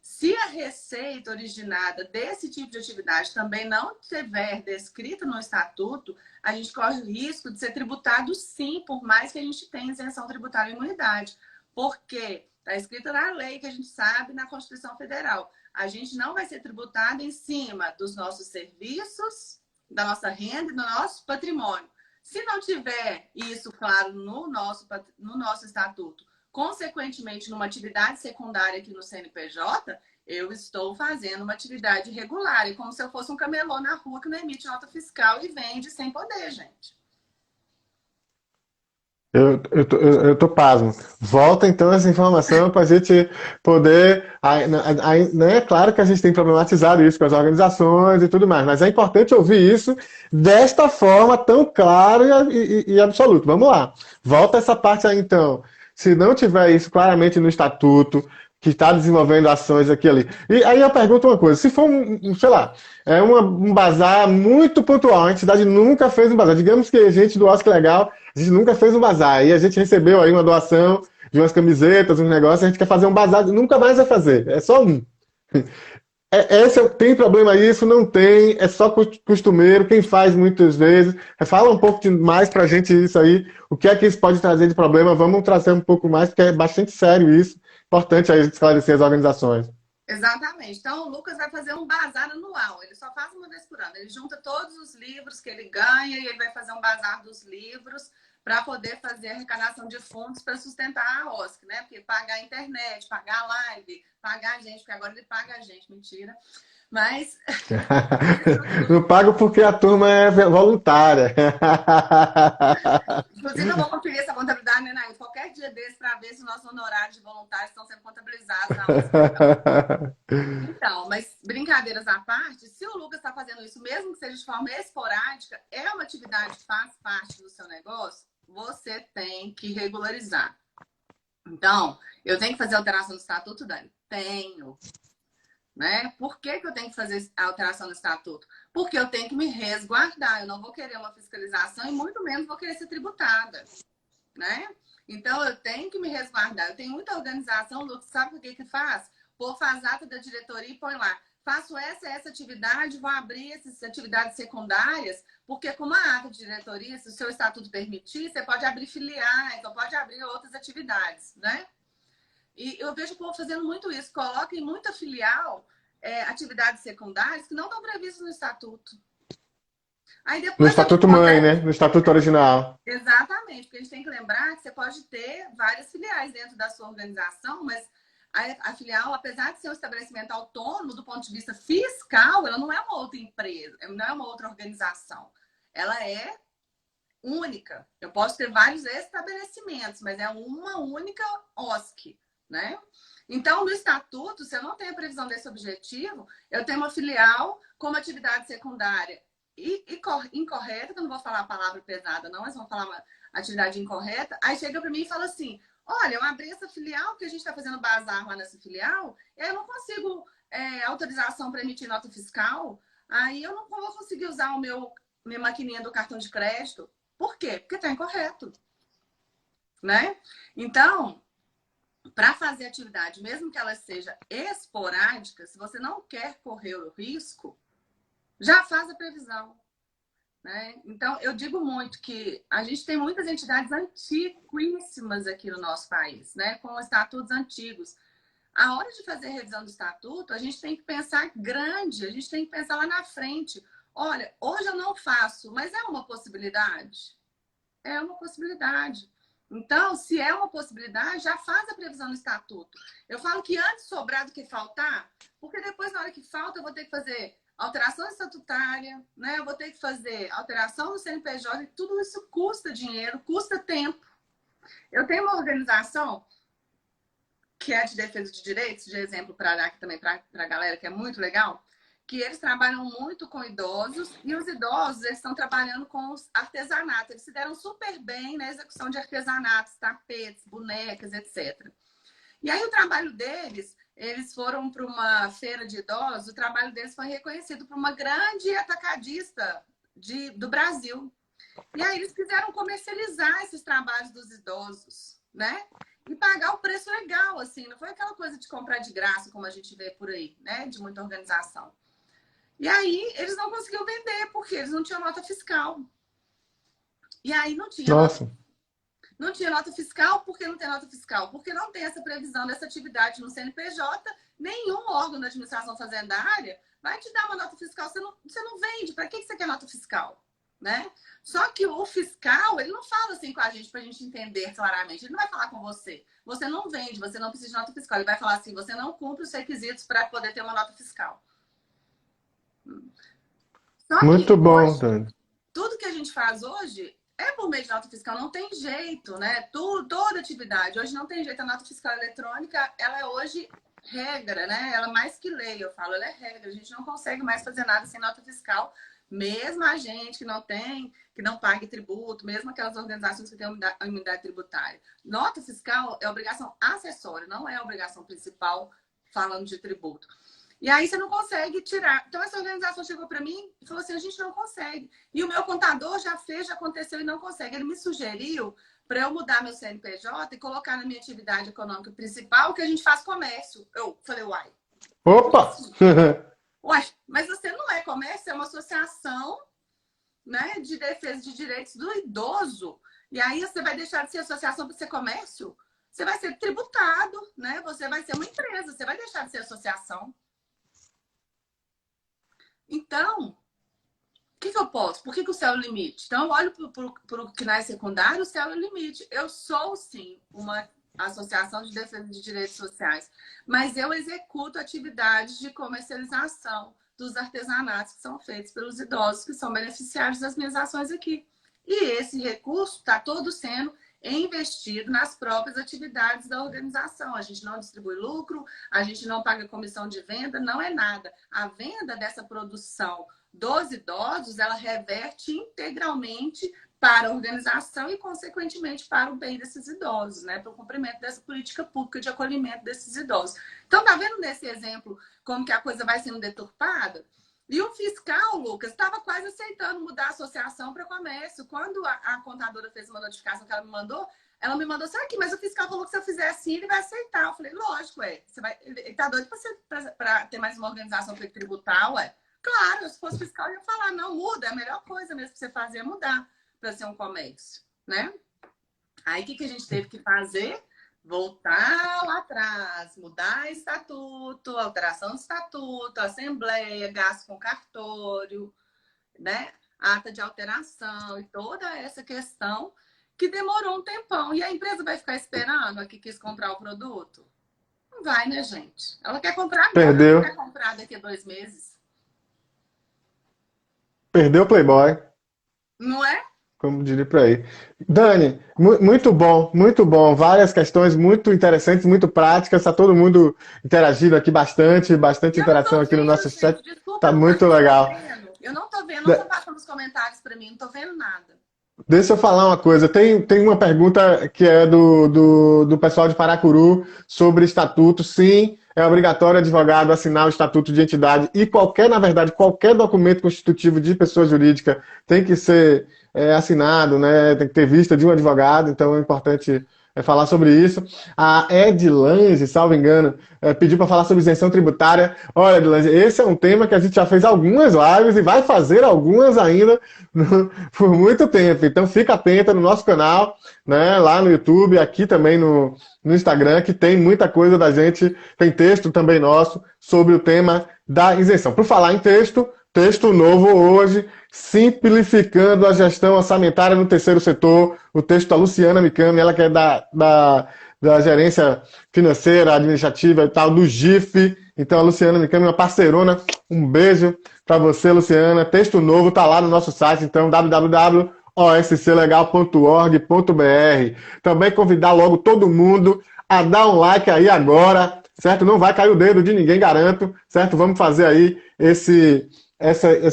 Se a receita originada desse tipo de atividade também não estiver descrita no estatuto, a gente corre o risco de ser tributado sim, por mais que a gente tenha isenção tributária e imunidade. Porque está escrito na lei, que a gente sabe, na Constituição Federal. A gente não vai ser tributado em cima dos nossos serviços, da nossa renda e do nosso patrimônio. Se não tiver isso claro no nosso estatuto, consequentemente, numa atividade secundária aqui no CNPJ, eu estou fazendo uma atividade irregular. É como se eu fosse um camelô na rua que não emite nota fiscal e vende sem poder, gente. Eu tô pasmo. Volta então essa informação para a gente poder. Né? Claro que a gente tem problematizado isso com as organizações e tudo mais, mas é importante ouvir isso desta forma tão clara e absoluta. Vamos lá. Volta essa parte aí então. Se não tiver isso claramente no estatuto, que está desenvolvendo ações aqui e ali. E aí eu pergunto uma coisa: se for sei lá, um bazar muito pontual, a entidade nunca fez um bazar. Digamos que a gente do OSC Legal, a gente nunca fez um bazar. E a gente recebeu aí uma doação de umas camisetas, um negócio, a gente quer fazer um bazar, nunca mais vai fazer. É só um. Tem problema isso? Não tem, é só costumeiro, quem faz muitas vezes. Fala um pouco mais pra gente isso aí, o que é que isso pode trazer de problema, vamos trazer um pouco mais, porque é bastante sério isso, importante aí esclarecer as organizações. Exatamente. Então, o Lucas vai fazer um bazar anual. Ele só faz uma vez por ano. Ele junta todos os livros que ele ganha e ele vai fazer um bazar dos livros para poder fazer arrecadação de fundos para sustentar a OSC, né? Porque pagar a internet, pagar a live, pagar a gente, porque agora ele paga a gente, mentira. Mas. Não pago porque a turma é voluntária. Inclusive, eu vou conferir essa contabilidade, né, Nair? Qualquer dia desse para ver se os nossos honorários de voluntários estão sendo contabilizados na OSC. Então, mas brincadeiras à parte, se o Lucas está fazendo isso, mesmo que seja de forma esporádica, é uma atividade que faz parte do seu negócio, você tem que regularizar. Então, eu tenho que fazer alteração do estatuto, Dani? Tenho. Né? Por que eu tenho que fazer a alteração do estatuto? Porque eu tenho que me resguardar. Eu não vou querer uma fiscalização e muito menos vou querer ser tributada. Né? Então, eu tenho que me resguardar. Eu tenho muita organização, Lucas, sabe o que faz? Faz ata da diretoria e põe lá. Faço essa atividade, vou abrir essas atividades secundárias, porque como a ata de diretoria, se o seu estatuto permitir, você pode abrir filiais, então pode abrir outras atividades, né? E eu vejo o povo fazendo muito isso. Coloca em muita filial atividades secundárias que não estão previstas no estatuto. Aí depois no estatuto mãe, né? No estatuto original. Exatamente, porque a gente tem que lembrar que você pode ter várias filiais dentro da sua organização, mas a filial, apesar de ser um estabelecimento autônomo do ponto de vista fiscal, ela não é uma outra empresa, não é uma outra organização. Ela é única. Eu posso ter vários estabelecimentos, mas é uma única OSC, né? Então, no estatuto, se eu não tenho a previsão desse objetivo, eu tenho uma filial com uma atividade secundária incorreta, que eu não vou falar a palavra pesada, não, mas vou falar uma atividade incorreta. Aí chega para mim e fala assim: olha, eu abri essa filial, que a gente está fazendo bazar lá nessa filial, eu não consigo autorização para emitir nota fiscal, aí eu não vou conseguir usar minha maquininha do cartão de crédito. Por quê? Porque está incorreto. Né? Então, para fazer atividade, mesmo que ela seja esporádica, se você não quer correr o risco, já faz a previsão. Né? Então, eu digo muito que a gente tem muitas entidades antiquíssimas aqui no nosso país, né? Com estatutos antigos. A hora de fazer a revisão do estatuto, a gente tem que pensar grande, a gente tem que pensar lá na frente. Olha, hoje eu não faço, mas é uma possibilidade? É uma possibilidade. Então, se é uma possibilidade, já faz a previsão no estatuto. Eu falo que antes sobrar do que faltar, porque depois, na hora que falta, eu vou ter que fazer alteração estatutária, né? Eu vou ter que fazer alteração no CNPJ e tudo isso custa dinheiro, custa tempo. Eu tenho uma organização que é de defesa de direitos, de exemplo para dar aqui também para a galera, que é muito legal, que eles trabalham muito com idosos e os idosos eles estão trabalhando com os artesanatos. Eles se deram super bem na execução de artesanatos, tapetes, bonecas, etc. E aí o trabalho deles, eles foram para uma feira de idosos, o trabalho deles foi reconhecido por uma grande atacadista do Brasil. E aí eles quiseram comercializar esses trabalhos dos idosos, né? E pagar o preço legal, assim, não foi aquela coisa de comprar de graça, como a gente vê por aí, né? De muita organização. E aí eles não conseguiam vender, porque eles não tinham nota fiscal. E aí não tinha Nossa. Não tinha nota fiscal. Por que não tem nota fiscal? Porque não tem essa previsão dessa atividade no CNPJ. Nenhum órgão da administração fazendária vai te dar uma nota fiscal. Você não vende. Para que você quer nota fiscal? Né? Só que o fiscal, ele não fala assim com a gente para a gente entender claramente. Ele não vai falar com você. Você não vende, você não precisa de nota fiscal. Ele vai falar assim, você não cumpre os requisitos para poder ter uma nota fiscal. Só que Muito bom, hoje, Dani. tudo que a gente faz hoje é por meio de nota fiscal, não tem jeito, né? Toda atividade. Hoje não tem jeito. A nota fiscal eletrônica, ela é hoje regra, né? Ela é mais que lei, eu falo, ela é regra. A gente não consegue mais fazer nada sem nota fiscal. Mesmo a gente que não pague tributo, mesmo aquelas organizações que têm a imunidade tributária. Nota fiscal é obrigação acessória, não é obrigação principal falando de tributo. E aí você não consegue tirar. Então essa organização chegou para mim e falou assim, a gente não consegue. E o meu contador já fez, já aconteceu e não consegue. Ele me sugeriu para eu mudar meu CNPJ e colocar na minha atividade econômica principal que a gente faz comércio. Eu falei, uai. Opa! Uai, mas você não é comércio, é uma associação, né, de defesa de direitos do idoso. E aí você vai deixar de ser associação para ser comércio? Você vai ser tributado, né? Você vai ser uma empresa, você vai deixar de ser associação. Então, o que eu posso? Por que o céu é o limite? Então, eu olho para o CNAE secundário, o céu é o limite. Eu sou, sim, uma associação de defesa de direitos sociais, mas eu executo atividades de comercialização dos artesanatos que são feitos pelos idosos que são beneficiários das minhas ações aqui. E esse recurso está todo sendo investido nas próprias atividades da organização. A gente não distribui lucro, a gente não paga comissão de venda, não é nada. A venda dessa produção dos idosos, ela reverte integralmente para a organização e, consequentemente, para o bem desses idosos, né? Para o cumprimento dessa política pública de acolhimento desses idosos. Então, tá vendo nesse exemplo como que a coisa vai sendo deturpada? E o fiscal, Lucas, estava quase aceitando mudar a associação para comércio. Quando a contadora fez uma notificação que ela me mandou assim, aqui, mas o fiscal falou que se eu fizer assim, ele vai aceitar. Eu falei, lógico, ele tá doido para ter mais uma organização para ele tributar, ué. Claro, se fosse fiscal, eu ia falar, não, muda, é a melhor coisa mesmo que você fazer é mudar para ser um comércio, né? Aí, o que a gente teve que fazer? Voltar lá atrás, mudar estatuto, alteração do estatuto, assembleia, gasto com cartório, né? Ata de alteração e toda essa questão que demorou um tempão. E a empresa vai ficar esperando a que quis comprar o produto? Não vai, né, gente? Ela quer comprar agora, Perdeu. não quer comprar daqui a 2 meses. Perdeu o Playboy, Não é? como diria por aí. Dani, muito bom, muito bom. Várias questões muito interessantes, muito práticas. Está todo mundo interagindo aqui bastante, bastante E eu não interação tô aqui no vendo, nosso chat. gente. Desculpa, Tá eu não tô muito legal. vendo. Eu não tô vendo, não estão passando os comentários para mim, não tô vendo nada. Deixa eu falar uma coisa. Tem uma pergunta que é do pessoal de Paracuru sobre estatuto. Sim, é obrigatório o advogado assinar o estatuto de entidade e na verdade, qualquer documento constitutivo de pessoa jurídica tem que ser assinado, né? Tem que ter vista de um advogado, então é importante falar sobre isso. A Edilange, salvo engano, pediu para falar sobre isenção tributária. Olha, Edilange, esse é um tema que a gente já fez algumas lives e vai fazer algumas ainda por muito tempo. Então fica atenta no nosso canal, né, lá no YouTube, aqui também no Instagram, que tem muita coisa da gente, tem texto também nosso sobre o tema da isenção. Por falar em texto novo hoje, simplificando a gestão orçamentária no terceiro setor, o texto da Luciana Mikami, ela que é da gerência financeira, administrativa e tal, do GIF, Então a Luciana Micami, uma parceirona, um beijo para você, Luciana. Texto novo tá lá no nosso site, então www.osclegal.org.br. Também convidar logo todo mundo a dar um like aí agora, certo? Não vai cair o dedo de ninguém, garanto, certo? Vamos fazer aí esse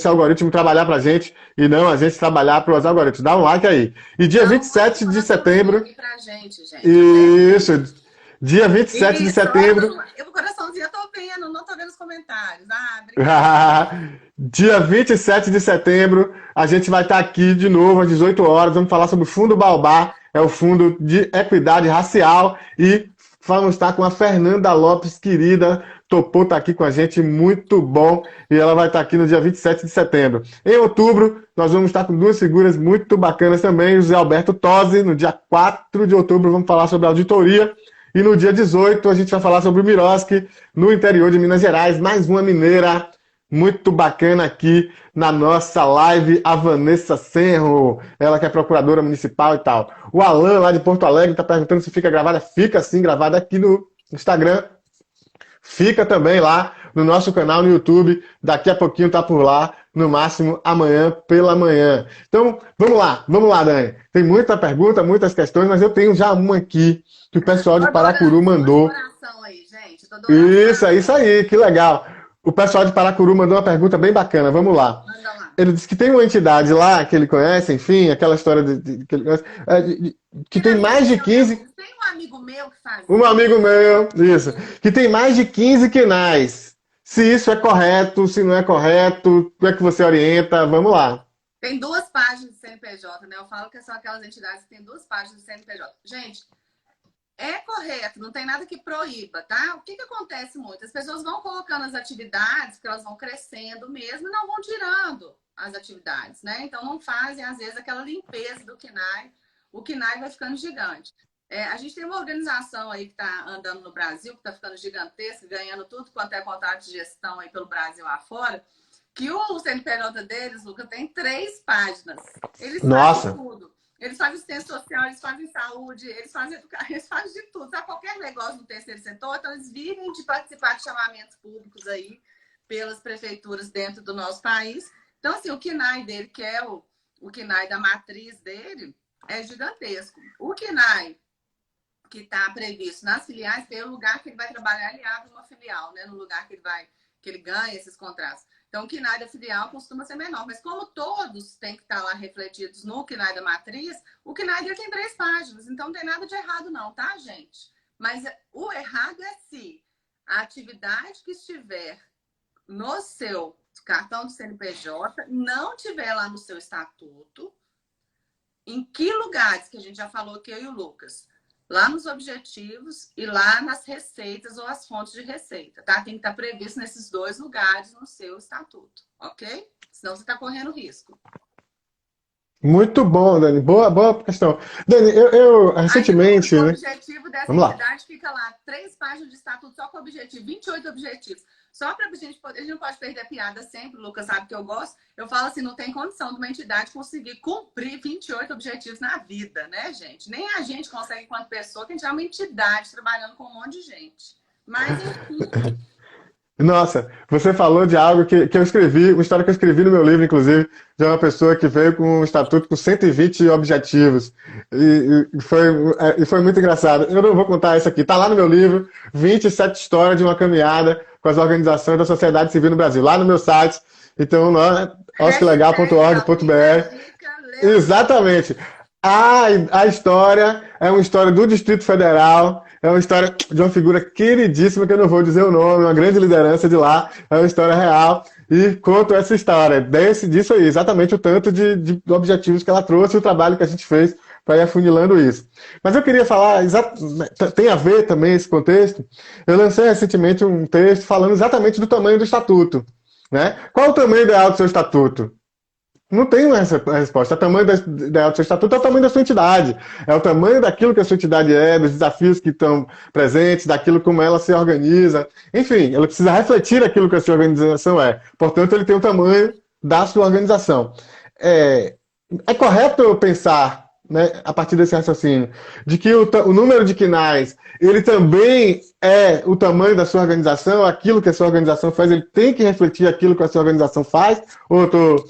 algoritmo trabalhar pra gente e não a gente trabalhar para os algoritmos. Dá um like aí. E dia 27 de setembro. Pra gente, gente. Isso. Dia 27 de Isso, setembro. eu, o coraçãozinho eu tô vendo, não tô vendo os comentários. Ah, obrigada. Dia 27 de setembro, a gente vai estar aqui de novo às 18 horas. Vamos falar sobre o Fundo Baobá, é o Fundo de Equidade Racial. E vamos estar com a Fernanda Lopes, querida, topou estar aqui com a gente, muito bom. E ela vai estar aqui no dia 27 de setembro. Em outubro, nós vamos estar com duas figuras muito bacanas também. O José Alberto Tosi, no dia 4 de outubro, vamos falar sobre auditoria. E no dia 18, a gente vai falar sobre o Miroski, no interior de Minas Gerais. Mais uma mineira muito bacana aqui na nossa live, a Vanessa Senro, ela que é procuradora municipal e tal. O Alan, lá de Porto Alegre, está perguntando se fica gravada. Fica sim, gravada aqui no Instagram. Fica também lá no nosso canal no YouTube. Daqui a pouquinho tá por lá, no máximo amanhã pela manhã. Então, vamos lá, Dani. Tem muita pergunta, muitas questões, mas eu tenho já uma aqui que o pessoal de Paracuru mandou. Aí, gente. Isso aí, que legal. O pessoal de Paracuru mandou uma pergunta bem bacana. Vamos lá. Ele disse que tem uma entidade lá que ele conhece, enfim, aquela história que ele conhece, que tem mais de 15. Tem um amigo meu que faz. Um amigo meu, isso. Que tem mais de 15 quinais. Se isso é correto, se não é correto, o que é que você orienta? Vamos lá. Tem duas páginas do CNPJ, né? Eu falo que são aquelas entidades que tem duas páginas do CNPJ. Gente, é correto, não tem nada que proíba, tá? O que acontece muito? As pessoas vão colocando as atividades, porque elas vão crescendo mesmo, e não vão tirando as atividades, né? Então não fazem, às vezes, aquela limpeza do KNAI. O KNAI vai ficando gigante. A gente tem uma organização aí que está andando no Brasil, que está ficando gigantesca, ganhando tudo quanto é contrato de gestão aí pelo Brasil afora, que o CNPJ deles, Lucas, tem 3 páginas. Eles fazem tudo. Eles fazem assistência social, eles fazem saúde, eles fazem educação, eles fazem de tudo. Sabe, qualquer negócio no terceiro setor, então eles vivem de participar de chamamentos públicos aí pelas prefeituras dentro do nosso país. Então, assim, o KNAI dele, que é o KNAI da matriz dele, é gigantesco. O KNAI que está previsto nas filiais, tem o lugar que ele vai trabalhar, ele abre uma filial, né? No lugar que ele ganha esses contratos. Então, o KNAI da filial costuma ser menor. Mas como todos têm que estar lá refletidos no KNAI da matriz, o KNAI dele tem 3 páginas. Então, não tem nada de errado não, tá, gente? Mas o errado é se a atividade que estiver no seu cartão do CNPJ não tiver lá no seu estatuto, em que lugares, que a gente já falou aqui, eu e o Lucas, lá nos objetivos e lá nas receitas ou as fontes de receita, tá? Tem que estar previsto nesses 2 lugares no seu estatuto, ok? Senão você está correndo risco. Muito bom, Dani. Boa questão. Dani, eu recentemente... Aí, o objetivo dessa entidade fica lá, 3 páginas de estatuto só com objetivo, 28 objetivos. Só para a gente não pode perder a piada sempre, o Lucas sabe que eu gosto. Eu falo assim, não tem condição de uma entidade conseguir cumprir 28 objetivos na vida, né, gente? Nem a gente consegue, enquanto pessoa, que a gente é uma entidade trabalhando com um monte de gente. Mas, enfim... Nossa, você falou de algo que eu escrevi, uma história que eu escrevi no meu livro, inclusive, de uma pessoa que veio com um estatuto com 120 objetivos. E foi muito engraçado. Eu não vou contar isso aqui. Está lá no meu livro, 27 histórias de uma caminhada com as organizações da sociedade civil no Brasil. Lá no meu site. Então, osclegal.org.br. Exatamente. A história é uma história do Distrito Federal, é uma história de uma figura queridíssima, que eu não vou dizer o nome, uma grande liderança de lá, é uma história real, e conto essa história, disso aí, exatamente o tanto de objetivos que ela trouxe e o trabalho que a gente fez para ir afunilando isso. Mas eu queria falar, tem a ver também esse contexto, eu lancei recentemente um texto falando exatamente do tamanho do estatuto, né? Qual o tamanho ideal do seu estatuto? Não tem uma resposta. O tamanho do seu estatuto é o tamanho da sua entidade. É o tamanho daquilo que a sua entidade é, dos desafios que estão presentes, daquilo como ela se organiza. Enfim, ela precisa refletir aquilo que a sua organização é. Portanto, ele tem o tamanho da sua organização. É correto eu pensar né, a partir desse raciocínio, de que o número de quinais, ele também é o tamanho da sua organização, aquilo que a sua organização faz, ele tem que refletir aquilo que a sua organização faz, ou eu estou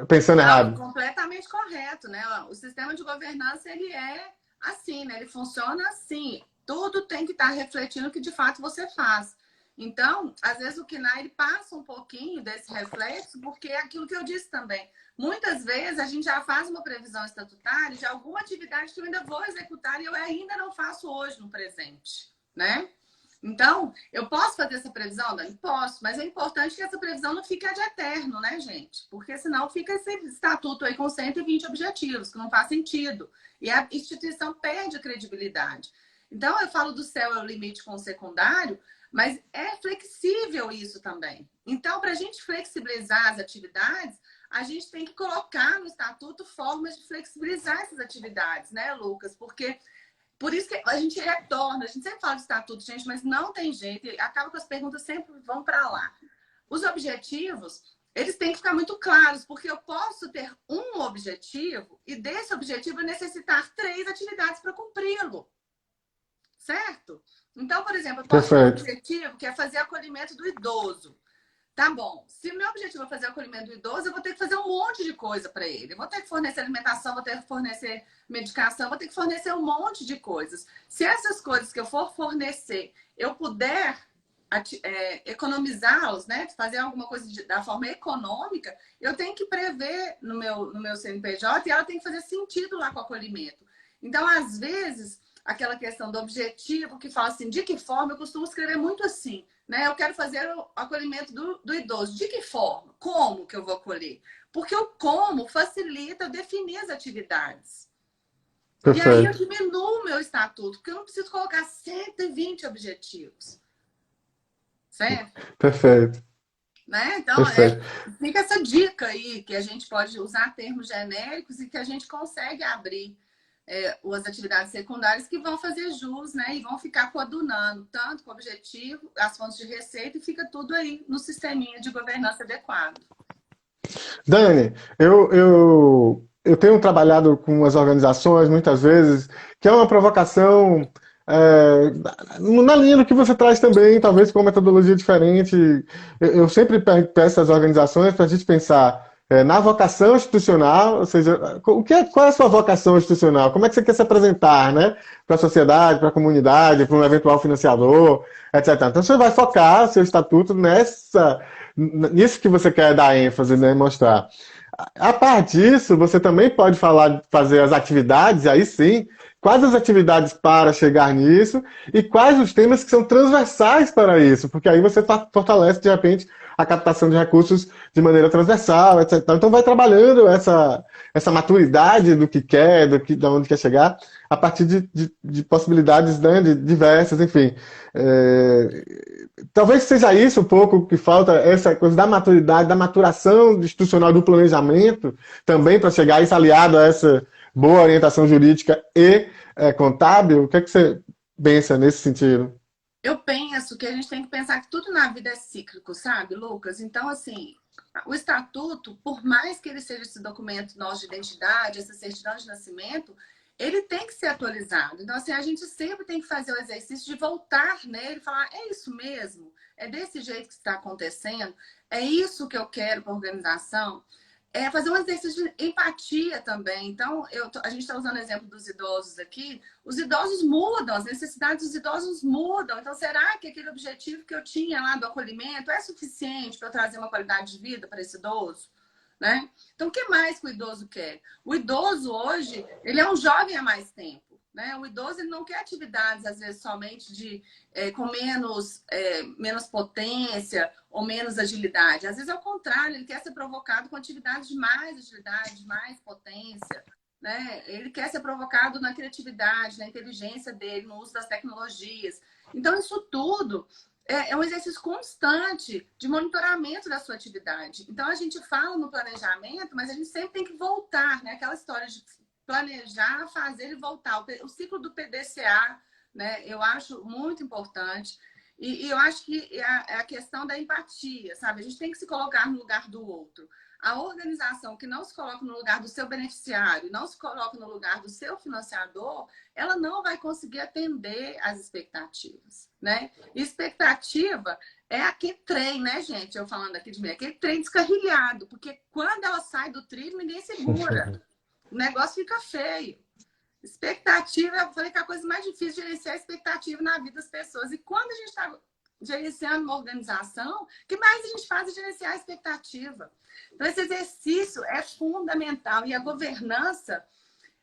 pensando Não, errado? completamente correto, né? O sistema de governança, ele é assim, né? Ele funciona assim. Tudo tem que estar refletindo o que de fato você faz. Então, às vezes o KNAI ele passa um pouquinho desse reflexo, porque é aquilo que eu disse também. Muitas vezes a gente já faz uma previsão estatutária de alguma atividade que eu ainda vou executar e eu ainda não faço hoje no presente, né? Então, eu posso fazer essa previsão, Dani? Posso, mas é importante que essa previsão não fique ad eterno, né, gente? Porque senão fica esse estatuto aí com 120 objetivos, que não faz sentido. E a instituição perde a credibilidade. Então, eu falo do céu é o limite com o secundário, mas é flexível isso também. Então, para a gente flexibilizar as atividades, a gente tem que colocar no estatuto formas de flexibilizar essas atividades, né, Lucas? Porque por isso que a gente retorna, a gente sempre fala de estatuto, gente, mas não tem jeito, acaba que as perguntas sempre vão para lá. Os objetivos, eles têm que ficar muito claros, porque eu posso ter um objetivo e desse objetivo eu necessitar 3 atividades para cumpri-lo, certo? Então, por exemplo, eu posso ter um Perfeito. objetivo que é fazer acolhimento do idoso. Tá bom. Se o meu objetivo é fazer o acolhimento do idoso, eu vou ter que fazer um monte de coisa para ele. Eu vou ter que fornecer alimentação, vou ter que fornecer medicação, vou ter que fornecer um monte de coisas. Se essas coisas que eu for fornecer, eu puder economizá-los, né? Fazer alguma coisa da forma econômica, eu tenho que prever no meu CNPJ e ela tem que fazer sentido lá com o acolhimento. Então, às vezes, aquela questão do objetivo que fala assim, de que forma, eu costumo escrever muito assim, né? Eu quero fazer o acolhimento do idoso. De que forma? Como que eu vou acolher? Porque o como facilita eu definir as atividades. E aí eu Perfeito. diminuo o meu estatuto, porque eu não preciso colocar 120 objetivos, certo? Perfeito. Né? Então, Perfeito. fica essa dica aí, que a gente pode usar termos genéricos e que a gente consegue abrir as atividades secundárias que vão fazer jus, né? E vão ficar coadunando tanto com o objetivo, as fontes de receita, e fica tudo aí no sisteminha de governança adequado. Dani, eu tenho trabalhado com as organizações muitas vezes, que é uma provocação na linha do que você traz também, talvez com uma metodologia diferente. Eu sempre peço às organizações para a gente pensar na vocação institucional, ou seja, qual é a sua vocação institucional? Como é que você quer se apresentar, né? Para a sociedade, para a comunidade, para um eventual financiador, etc. Então você vai focar seu estatuto nisso que você quer dar ênfase, né, mostrar. A parte disso, você também pode falar, fazer as atividades, aí sim, quais as atividades para chegar nisso e quais os temas que são transversais para isso, porque aí você fortalece, de repente, a captação de recursos de maneira transversal, etc. Então vai trabalhando essa maturidade do que quer, de onde quer chegar, a partir de possibilidades, né, de diversas, enfim. É, talvez seja isso um pouco que falta, essa coisa da maturidade, da maturação institucional do planejamento, também para chegar isso aliado a essa boa orientação jurídica e contábil. O que é que você pensa nesse sentido? Eu penso que a gente tem que pensar que tudo na vida é cíclico, sabe, Lucas? Então, assim, o estatuto, por mais que ele seja esse documento nosso de identidade, essa certidão de nascimento, ele tem que ser atualizado. Então, assim, a gente sempre tem que fazer o exercício de voltar nele e falar: é isso mesmo? É desse jeito que está acontecendo? É isso que eu quero para a organização? Fazer um exercício de empatia também. Então, a gente está usando o exemplo dos idosos aqui. Os idosos mudam, as necessidades dos idosos mudam. Então, será que aquele objetivo que eu tinha lá do acolhimento é suficiente para eu trazer uma qualidade de vida para esse idoso? Né? Então, o que mais que o idoso quer? O idoso hoje, ele é um jovem há mais tempo. Né? O idoso ele não quer atividades, às vezes, somente com menos potência ou menos agilidade. Às vezes, é o contrário, ele quer ser provocado com atividades de mais agilidade, de mais potência. Né? Ele quer ser provocado na criatividade, na inteligência dele, no uso das tecnologias. Então, isso tudo é um exercício constante de monitoramento da sua atividade. Então, a gente fala no planejamento, mas a gente sempre tem que voltar, né? Aquela história de planejar, fazer e voltar. O ciclo do PDCA, né? Eu acho muito importante. E eu acho que é a questão da empatia, sabe? A gente tem que se colocar no lugar do outro. A organização que não se coloca no lugar do seu beneficiário, não se coloca no lugar do seu financiador, ela não vai conseguir atender às expectativas, né? Expectativa é aquele trem, né, gente? Eu falando aqui de mim, aquele trem descarrilhado, porque quando ela sai do trilho, ninguém segura. O negócio fica feio. Expectativa, eu falei que é a coisa mais difícil de gerenciar a expectativa na vida das pessoas. E quando a gente está gerenciando uma organização, o que mais a gente faz é gerenciar a expectativa. Então, esse exercício é fundamental. E a governança,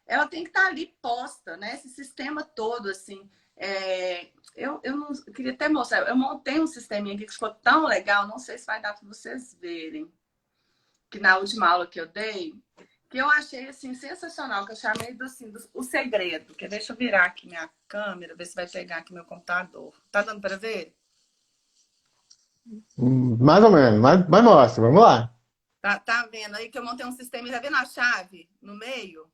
ela tem que estar ali posta, né? Esse sistema todo, assim. Eu não eu queria até mostrar. Eu montei um sisteminha aqui que ficou tão legal, não sei se vai dar para vocês verem. Que na última aula que eu dei, que eu achei assim sensacional, que eu chamei o segredo. Que deixa eu virar aqui minha câmera, ver se vai pegar aqui meu computador. Tá dando para ver? Mais ou menos, mas mostra, vamos lá. Tá vendo aí que eu montei um sistema, tá vendo a chave no meio?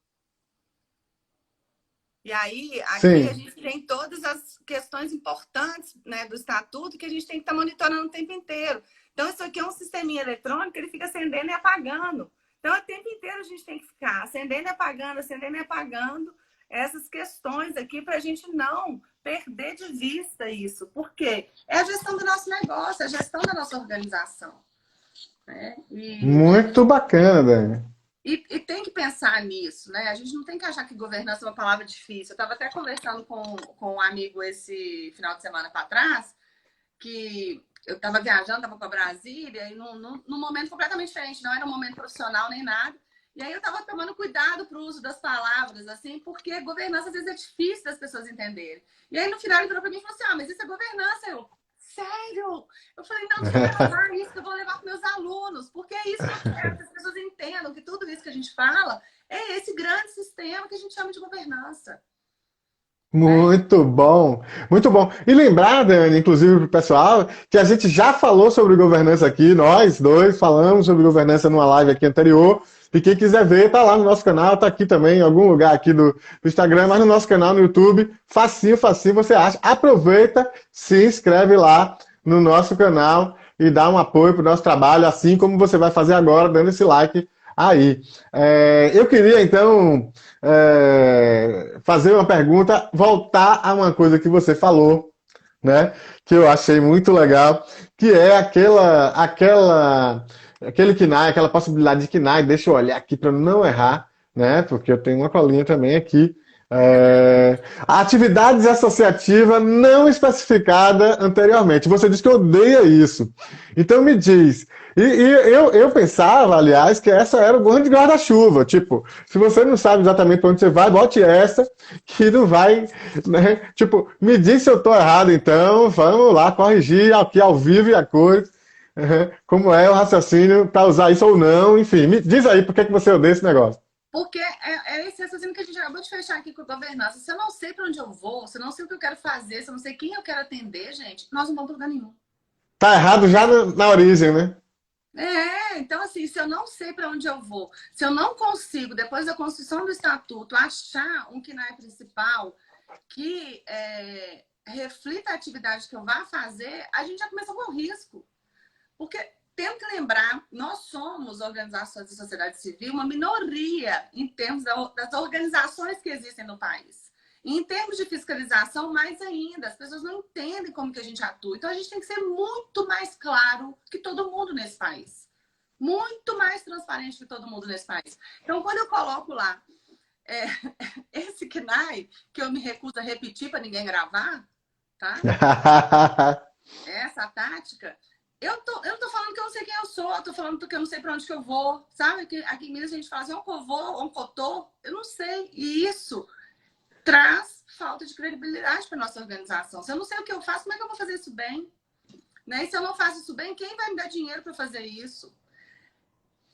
E aí, aqui a Sim. gente tem todas as questões importantes, né, do estatuto que a gente tem que estar monitorando o tempo inteiro. Então, isso aqui é um sisteminha eletrônico, ele fica acendendo e apagando. Então, o tempo inteiro a gente tem que ficar acendendo e apagando essas questões aqui para a gente não perder de vista isso. Por quê? É a gestão do nosso negócio, é a gestão da nossa organização. Né? Muito bacana, Dani. E tem que pensar nisso, né? A gente não tem que achar que governança é uma palavra difícil. Eu estava até conversando com um amigo esse final de semana para trás, que eu estava viajando, estava para Brasília, e num momento completamente diferente, não era um momento profissional nem nada. E aí eu estava tomando cuidado para o uso das palavras, assim, porque governança às vezes é difícil das pessoas entenderem. E aí no final ele virou para mim e falou assim: ah, mas isso é governança. Sério? Eu falei, não, deixa eu gravar isso que eu vou levar para meus alunos, porque é isso que eu quero, que as pessoas entendam que tudo isso que a gente fala é esse grande sistema que a gente chama de governança. Né? Muito bom, muito bom. E lembrar, Dani, inclusive para o pessoal, que a gente já falou sobre governança aqui, nós dois falamos sobre governança numa live aqui anterior. E quem quiser ver, tá lá no nosso canal, tá aqui também, em algum lugar aqui do Instagram, mas no nosso canal no YouTube, facinho, facinho, você acha. Aproveita, se inscreve lá no nosso canal e dá um apoio para o nosso trabalho, assim como você vai fazer agora, dando esse like aí. Eu queria, então, fazer uma pergunta, voltar a uma coisa que você falou, né? Que eu achei muito legal, que é aquele KNAI, aquela possibilidade de KNAI, deixa eu olhar aqui para não errar, né? Porque eu tenho uma colinha também aqui. Atividades associativas não especificada anteriormente. Você disse que odeia isso. Então me diz. Eu pensava, aliás, que essa era o grande guarda-chuva. Tipo, se você não sabe exatamente para onde você vai, bote essa, que não vai. Né? Tipo, me diz se eu estou errado, então, vamos lá corrigir aqui ao vivo e a cores. Como é o raciocínio para usar isso ou não, enfim. Me diz aí por que você odeia esse negócio. Porque é esse raciocínio que a gente acabou de fechar aqui com a governança. Se eu não sei para onde eu vou, se eu não sei o que eu quero fazer, se eu não sei quem eu quero atender, gente, nós não vamos para lugar nenhum. Tá errado já na origem, né? Então assim, se eu não sei para onde eu vou, se eu não consigo, depois da construção do estatuto, achar um KNAI principal que reflita a atividade que eu vá fazer, a gente já começa com o risco. Porque temos que lembrar, nós somos organizações da sociedade civil, uma minoria em termos das organizações que existem no país. E em termos de fiscalização, mais ainda, as pessoas não entendem como que a gente atua. Então, a gente tem que ser muito mais claro que todo mundo nesse país. Muito mais transparente que todo mundo nesse país. Então, quando eu coloco lá esse KNAI, que eu me recuso a repetir para ninguém gravar, tá? Essa tática, eu não tô falando que eu não sei quem eu sou, eu tô falando que eu não sei para onde que eu vou, sabe? Que aqui em Minas a gente fala assim, onde eu vou, onde eu tô, eu não sei. E isso traz falta de credibilidade para nossa organização. Se eu não sei o que eu faço, como é que eu vou fazer isso bem? Né? E se eu não faço isso bem, quem vai me dar dinheiro para fazer isso?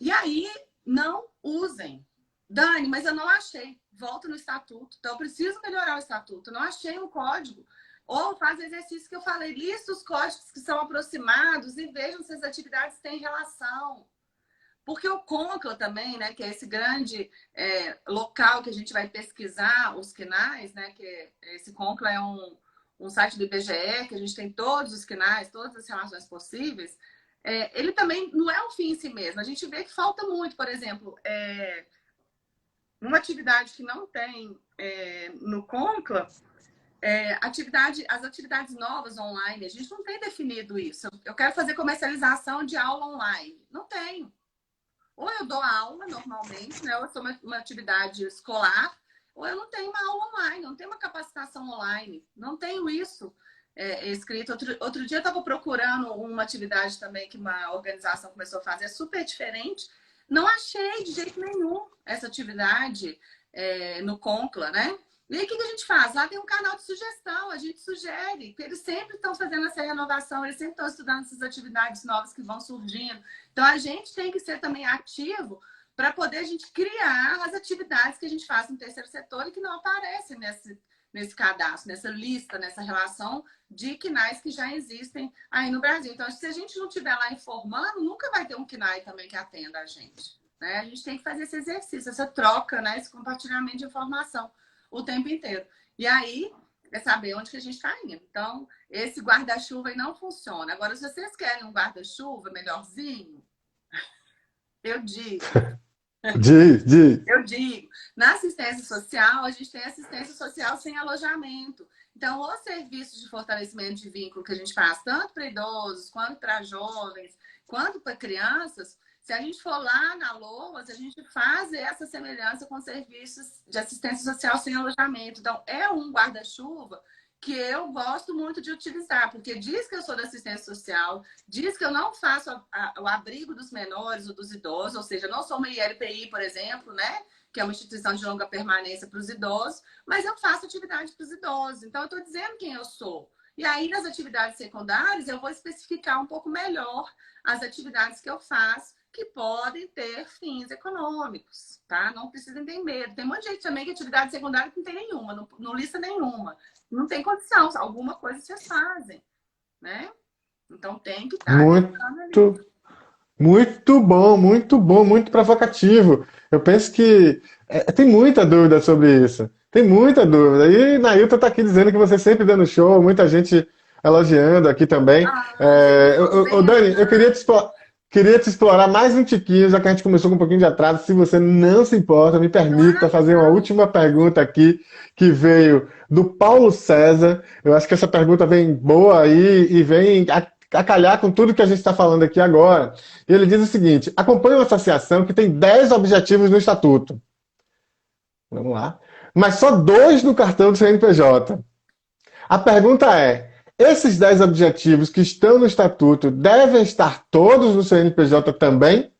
E aí, não usem. Dani, mas eu não achei. Volta no estatuto. Então, eu preciso melhorar o estatuto. Eu não achei um código. Ou faz o exercício que eu falei. Lista os códigos que são aproximados e vejam se as atividades têm relação. Porque o CONCLA também, né, que é esse grande local que a gente vai pesquisar os KNAIs, né, que esse CONCLA é um site do IBGE, que a gente tem todos os KNAIs, todas as relações possíveis. ele também não é um fim em si mesmo. A gente vê que falta muito, por exemplo, uma atividade que não tem no Concla, as atividades novas online, a gente não tem definido isso. Eu quero fazer comercialização de aula online. Não tem. Ou eu dou aula normalmente, né? Ou eu sou uma atividade escolar, ou eu não tenho uma aula online, não tenho uma capacitação online. Não tenho isso escrito. Outro dia eu estava procurando uma atividade também que uma organização começou a fazer, super diferente. Não achei de jeito nenhum essa atividade no Concla, né? E aí, o que a gente faz? Lá tem um canal de sugestão, a gente sugere, que eles sempre estão fazendo essa renovação, eles sempre estão estudando essas atividades novas que vão surgindo. Então, a gente tem que ser também ativo para poder a gente criar as atividades que a gente faz no terceiro setor e que não aparecem nesse cadastro, nessa lista, nessa relação de CNAEs que já existem aí no Brasil. Então, se a gente não estiver lá informando, nunca vai ter um CNAE também que atenda a gente, né? A gente tem que fazer esse exercício, essa troca, né? Esse compartilhamento de informação o tempo inteiro. E aí, é saber onde que a gente está indo. Então, esse guarda-chuva aí não funciona. Agora, se vocês querem um guarda-chuva melhorzinho, eu digo. Eu digo. Na assistência social, a gente tem assistência social sem alojamento. Então, os serviços de fortalecimento de vínculo que a gente faz, tanto para idosos, quanto para jovens, quanto para crianças, se a gente for lá na LOAS, a gente faz essa semelhança com serviços de assistência social sem alojamento. Então, é um guarda-chuva que eu gosto muito de utilizar, porque diz que eu sou da assistência social, diz que eu não faço o abrigo dos menores ou dos idosos, ou seja, eu não sou uma ILPI, por exemplo, né? Que é uma instituição de longa permanência para os idosos, mas eu faço atividade para os idosos. Então, eu estou dizendo quem eu sou. E aí, nas atividades secundárias, eu vou especificar um pouco melhor as atividades que eu faço, que podem ter fins econômicos, tá? Não precisem ter medo. Tem um monte de gente também que atividade secundária não tem nenhuma, não lista nenhuma. Não tem condição, alguma coisa vocês fazem, né? Então tem que estar muito bom, muito provocativo. Eu penso que tem muita dúvida sobre isso. Tem muita dúvida. E Nailton está aqui dizendo que você sempre dando show, muita gente elogiando aqui também. Dani, eu queria te explorar mais um tiquinho, já que a gente começou com um pouquinho de atraso. Se você não se importa, me permita fazer uma última pergunta aqui, que veio do Paulo César. Eu acho que essa pergunta vem boa aí e vem a calhar com tudo que a gente está falando aqui agora. E ele diz o seguinte: acompanha uma associação que tem 10 objetivos no estatuto. Vamos lá. Mas só 2 no cartão do CNPJ. A pergunta é: esses 10 objetivos que estão no estatuto devem estar todos no CNPJ também?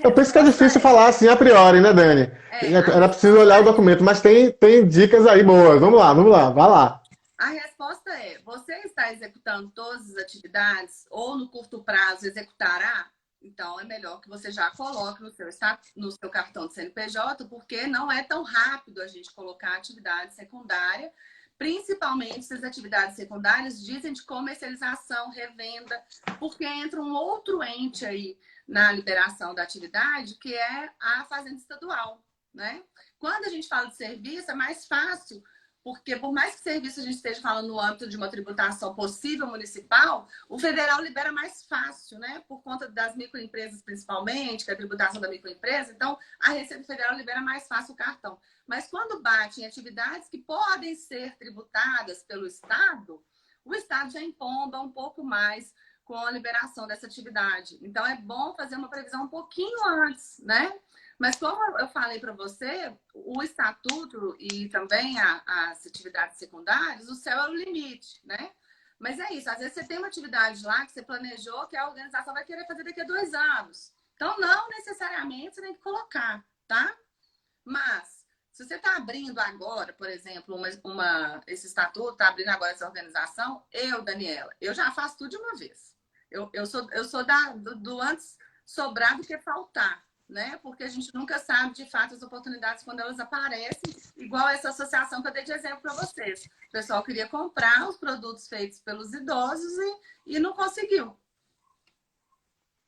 Eu penso que é difícil falar assim a priori, né, Dani? Era preciso olhar o documento, mas tem dicas aí boas. Vamos lá, vai lá. A resposta é: você está executando todas as atividades ou no curto prazo executará? Então, é melhor que você já coloque no seu cartão de CNPJ, porque não é tão rápido a gente colocar atividade secundária, principalmente se as atividades secundárias dizem de comercialização, revenda, porque entra um outro ente aí na liberação da atividade, que é a fazenda estadual, né? Quando a gente fala de serviço, é mais fácil, porque por mais que serviço a gente esteja falando no âmbito de uma tributação possível municipal, o federal libera mais fácil, né? Por conta das microempresas principalmente, que é a tributação da microempresa. Então, a Receita Federal libera mais fácil o cartão. Mas quando bate em atividades que podem ser tributadas pelo Estado, o Estado já empomba um pouco mais com a liberação dessa atividade. Então, é bom fazer uma previsão um pouquinho antes, né? Mas como eu falei para você, o estatuto e também as atividades secundárias, o céu é o limite, né? Mas é isso, às vezes você tem uma atividade lá que você planejou que a organização vai querer fazer daqui a 2 anos. Então, não necessariamente você tem que colocar, tá? Mas, se você está abrindo agora, por exemplo, esse estatuto, está abrindo agora essa organização, Daniela, eu já faço tudo de uma vez. Eu sou do antes sobrar do que faltar, né? Porque a gente nunca sabe, de fato, as oportunidades quando elas aparecem, igual essa associação que eu dei de exemplo para vocês. O pessoal queria comprar os produtos feitos pelos idosos e não conseguiu.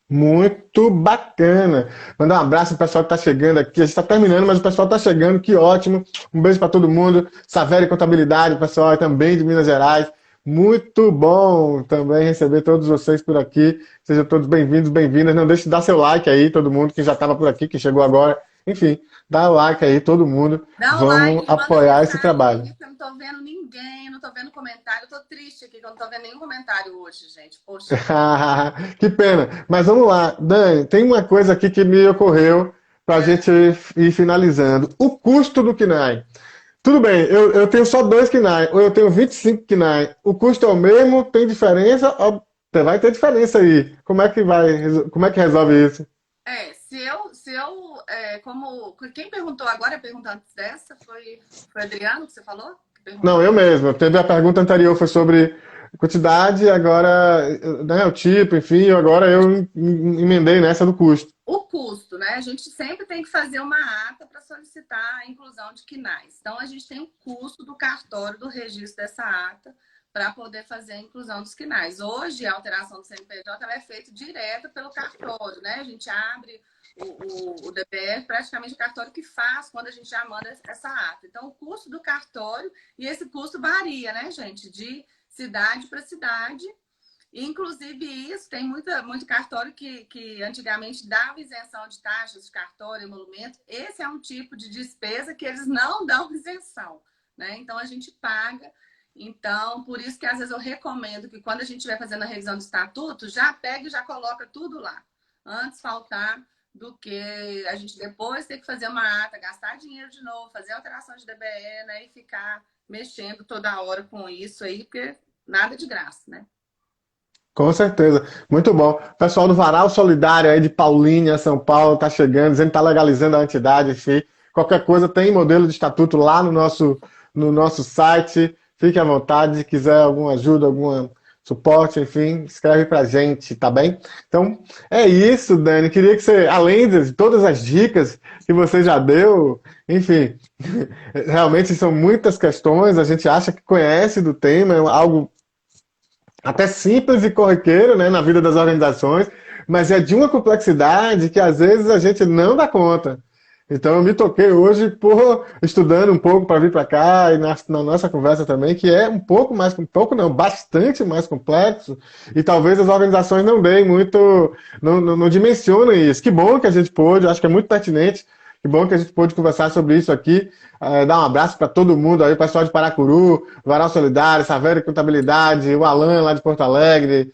Muito bacana. Mandar um abraço pro pessoal que está chegando aqui. A gente está terminando, mas o pessoal está chegando. Que ótimo. Um beijo para todo mundo. Saveri Contabilidade, pessoal também de Minas Gerais. Muito bom também receber todos vocês por aqui. Sejam todos bem-vindos, bem-vindas. Não deixe de dar seu like aí, todo mundo que já estava por aqui, que chegou agora. Enfim, dá o like aí, todo mundo. Dá um Vamos like, me manda apoiar esse mensagem trabalho. aí, porque eu não tô vendo ninguém, não tô vendo comentário. Eu tô triste aqui, que eu não tô vendo nenhum comentário hoje, gente. Poxa vida. Que pena. Mas vamos lá, Dani, tem uma coisa aqui que me ocorreu para a É, gente ir finalizando. O custo do KNAI. Tudo bem, eu tenho só dois KNAI, ou eu tenho 25 KNAI. O custo é o mesmo? Tem diferença? Vai ter diferença aí. Como é que resolve isso? como, quem perguntou agora, a pergunta antes dessa, foi Adriano que você falou? Que Não, perguntou? eu mesmo. Teve a pergunta anterior, foi sobre quantidade, agora, né, o tipo, enfim, agora eu emendei nessa do custo. O custo, né? A gente sempre tem que fazer uma ata para solicitar a inclusão de quinais. Então, a gente tem o custo do cartório do registro dessa ata para poder fazer a inclusão dos quinais. Hoje, a alteração do CNPJ ela é feita direto pelo cartório, né? A gente abre o DPF, praticamente o cartório que faz quando a gente já manda essa ata. Então, o custo do cartório, e esse custo varia, né, gente? De cidade para cidade. Inclusive, isso tem muito cartório que antigamente dava isenção de taxas de cartório, emolumento. Esse é um tipo de despesa que eles não dão isenção, né? Então, a gente paga. Então, por isso que às vezes eu recomendo que quando a gente estiver fazendo a revisão do estatuto, já pega e já coloca tudo lá. Antes faltar do que a gente depois ter que fazer uma ata, gastar dinheiro de novo, fazer alteração de DBE, né? E ficar mexendo toda hora com isso aí, porque nada de graça, né? Com certeza. Muito bom. Pessoal do Varal Solidário aí de Paulínia, São Paulo, tá chegando, dizendo que tá legalizando a entidade, enfim. Qualquer coisa tem modelo de estatuto lá no nosso site. Fique à vontade, se quiser alguma ajuda, algum suporte, enfim, escreve pra gente, tá bem? Então, é isso, Dani. Queria que você, além de todas as dicas que você já deu, enfim, realmente são muitas questões, a gente acha que conhece do tema, é algo até simples e corriqueiro, né, na vida das organizações, mas é de uma complexidade que às vezes a gente não dá conta. Então eu me toquei hoje por estudando um pouco para vir para cá e na nossa conversa também, que é um pouco não, bastante mais complexo e talvez as organizações não deem muito, não dimensionem isso. Que bom que a gente pôde, acho que é muito pertinente, que bom que a gente pôde conversar sobre isso aqui. Dar um abraço para todo mundo aí, o pessoal de Paracuru, Varal Solidário, Saveiro Contabilidade, o Alan lá de Porto Alegre,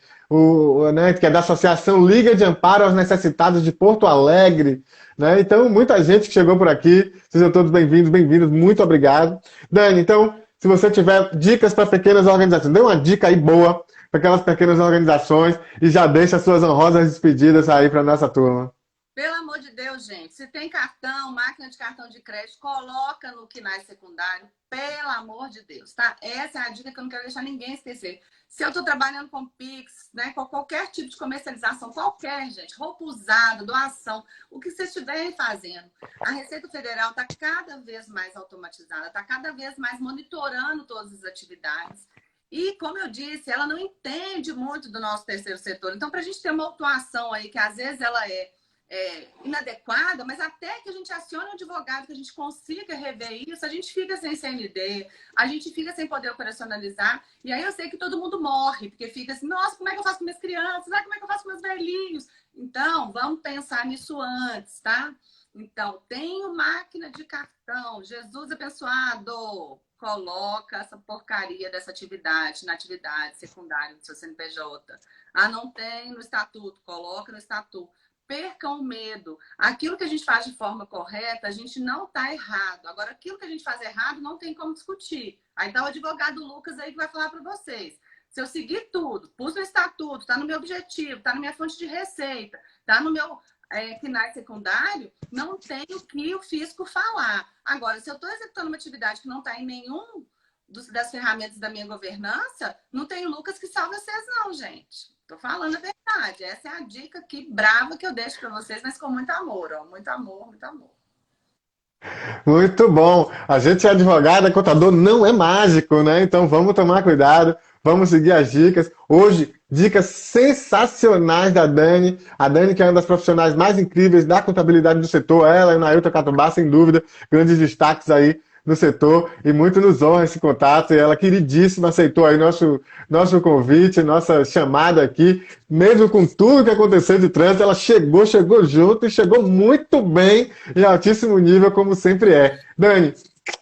né, que é da Associação Liga de Amparo aos Necessitados de Porto Alegre. Né? Então, muita gente que chegou por aqui, sejam todos bem-vindos, bem-vindas, muito obrigado. Dani, então, se você tiver dicas para pequenas organizações, dê uma dica aí boa para aquelas pequenas organizações e já deixa as suas honrosas despedidas aí para nossa turma. Pelo amor de Deus, gente, se tem cartão, máquina de cartão de crédito, coloca no KNAI secundário, pelo amor de Deus, tá? Essa é a dica que eu não quero deixar ninguém esquecer. Se eu estou trabalhando com Pix, né, com qualquer tipo de comercialização, qualquer, gente, roupa usada, doação, o que vocês estiverem fazendo, a Receita Federal está cada vez mais automatizada, está cada vez mais monitorando todas as atividades. E, como eu disse, ela não entende muito do nosso terceiro setor. Então, para a gente ter uma atuação aí, que às vezes ela é inadequada, mas até que a gente acione um advogado, que a gente consiga rever isso, a gente fica sem CND, a gente fica sem poder operacionalizar, e aí eu sei que todo mundo morre, porque fica assim, nossa, como é que eu faço com minhas crianças? Ah, como é que eu faço com meus velhinhos? Então, vamos pensar nisso antes, tá? Então, tenho máquina de cartão, Jesus abençoado, coloca essa porcaria dessa atividade na atividade secundária do seu CNPJ. Ah, não tem no estatuto, coloca no estatuto. Percam o medo. Aquilo que a gente faz de forma correta, a gente não está errado. Agora, aquilo que a gente faz errado, não tem como discutir. Aí está o advogado Lucas aí que vai falar para vocês. Se eu seguir tudo, pus no estatuto, está no meu objetivo, está na minha fonte de receita, está no meu KNAI secundário, não tem o que o fisco falar. Agora, se eu estou executando uma atividade que não está em nenhum das ferramentas da minha governança, não tem o Lucas que salva vocês não, gente. Tô falando a verdade. Essa é a dica aqui brava que eu deixo para vocês, mas com muito amor, ó. Muito amor, muito amor. Muito bom. A gente é advogado, é contador, não é mágico, né? Então vamos tomar cuidado, vamos seguir as dicas. Hoje, dicas sensacionais da Dani. A Dani, que é uma das profissionais mais incríveis da contabilidade do setor, ela e o Nailton Catubá, sem dúvida, grandes destaques aí no setor e muito nos honra esse contato. E ela, queridíssima, aceitou aí nosso convite, nossa chamada aqui. Mesmo com tudo que aconteceu de trânsito, ela chegou junto e chegou muito bem, em altíssimo nível, como sempre é. Dani,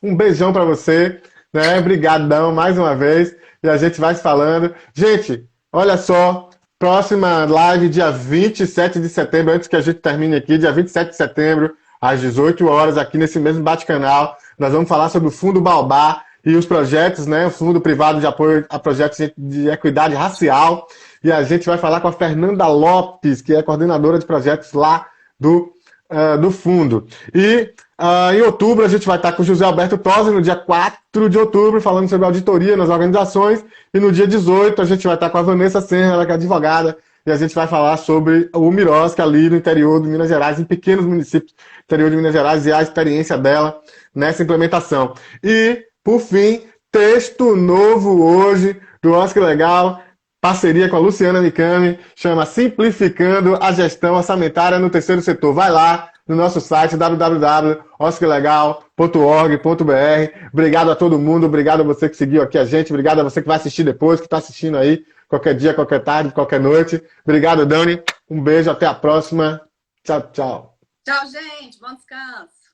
um beijão para você, né? Obrigadão mais uma vez. E a gente vai se falando. Gente, olha só, próxima live dia 27 de setembro, antes que a gente termine aqui, dia 27 de setembro, às 18 horas, aqui nesse mesmo bate-canal. Nós vamos falar sobre o Fundo Baobá e os projetos, né? O Fundo Privado de Apoio a Projetos de Equidade Racial. E a gente vai falar com a Fernanda Lopes, que é coordenadora de projetos lá do fundo. E em outubro a gente vai estar com o José Alberto Tosi, no dia 4 de outubro, falando sobre auditoria nas organizações. E no dia 18 a gente vai estar com a Vanessa Serra, ela que é advogada, e a gente vai falar sobre o Mirosca ali no interior de Minas Gerais, em pequenos municípios do interior de Minas Gerais, e a experiência dela nessa implementação. E, por fim, texto novo hoje do Oscar Legal, parceria com a Luciana Mikami, chama Simplificando a Gestão Orçamentária no Terceiro Setor. Vai lá no nosso site www.oscarlegal.org.br. Obrigado a todo mundo, obrigado a você que seguiu aqui a gente, obrigado a você que vai assistir depois, que está assistindo aí, qualquer dia, qualquer tarde, qualquer noite. Obrigado, Dani. Um beijo, até a próxima. Tchau, tchau. Tchau, gente. Bom descanso.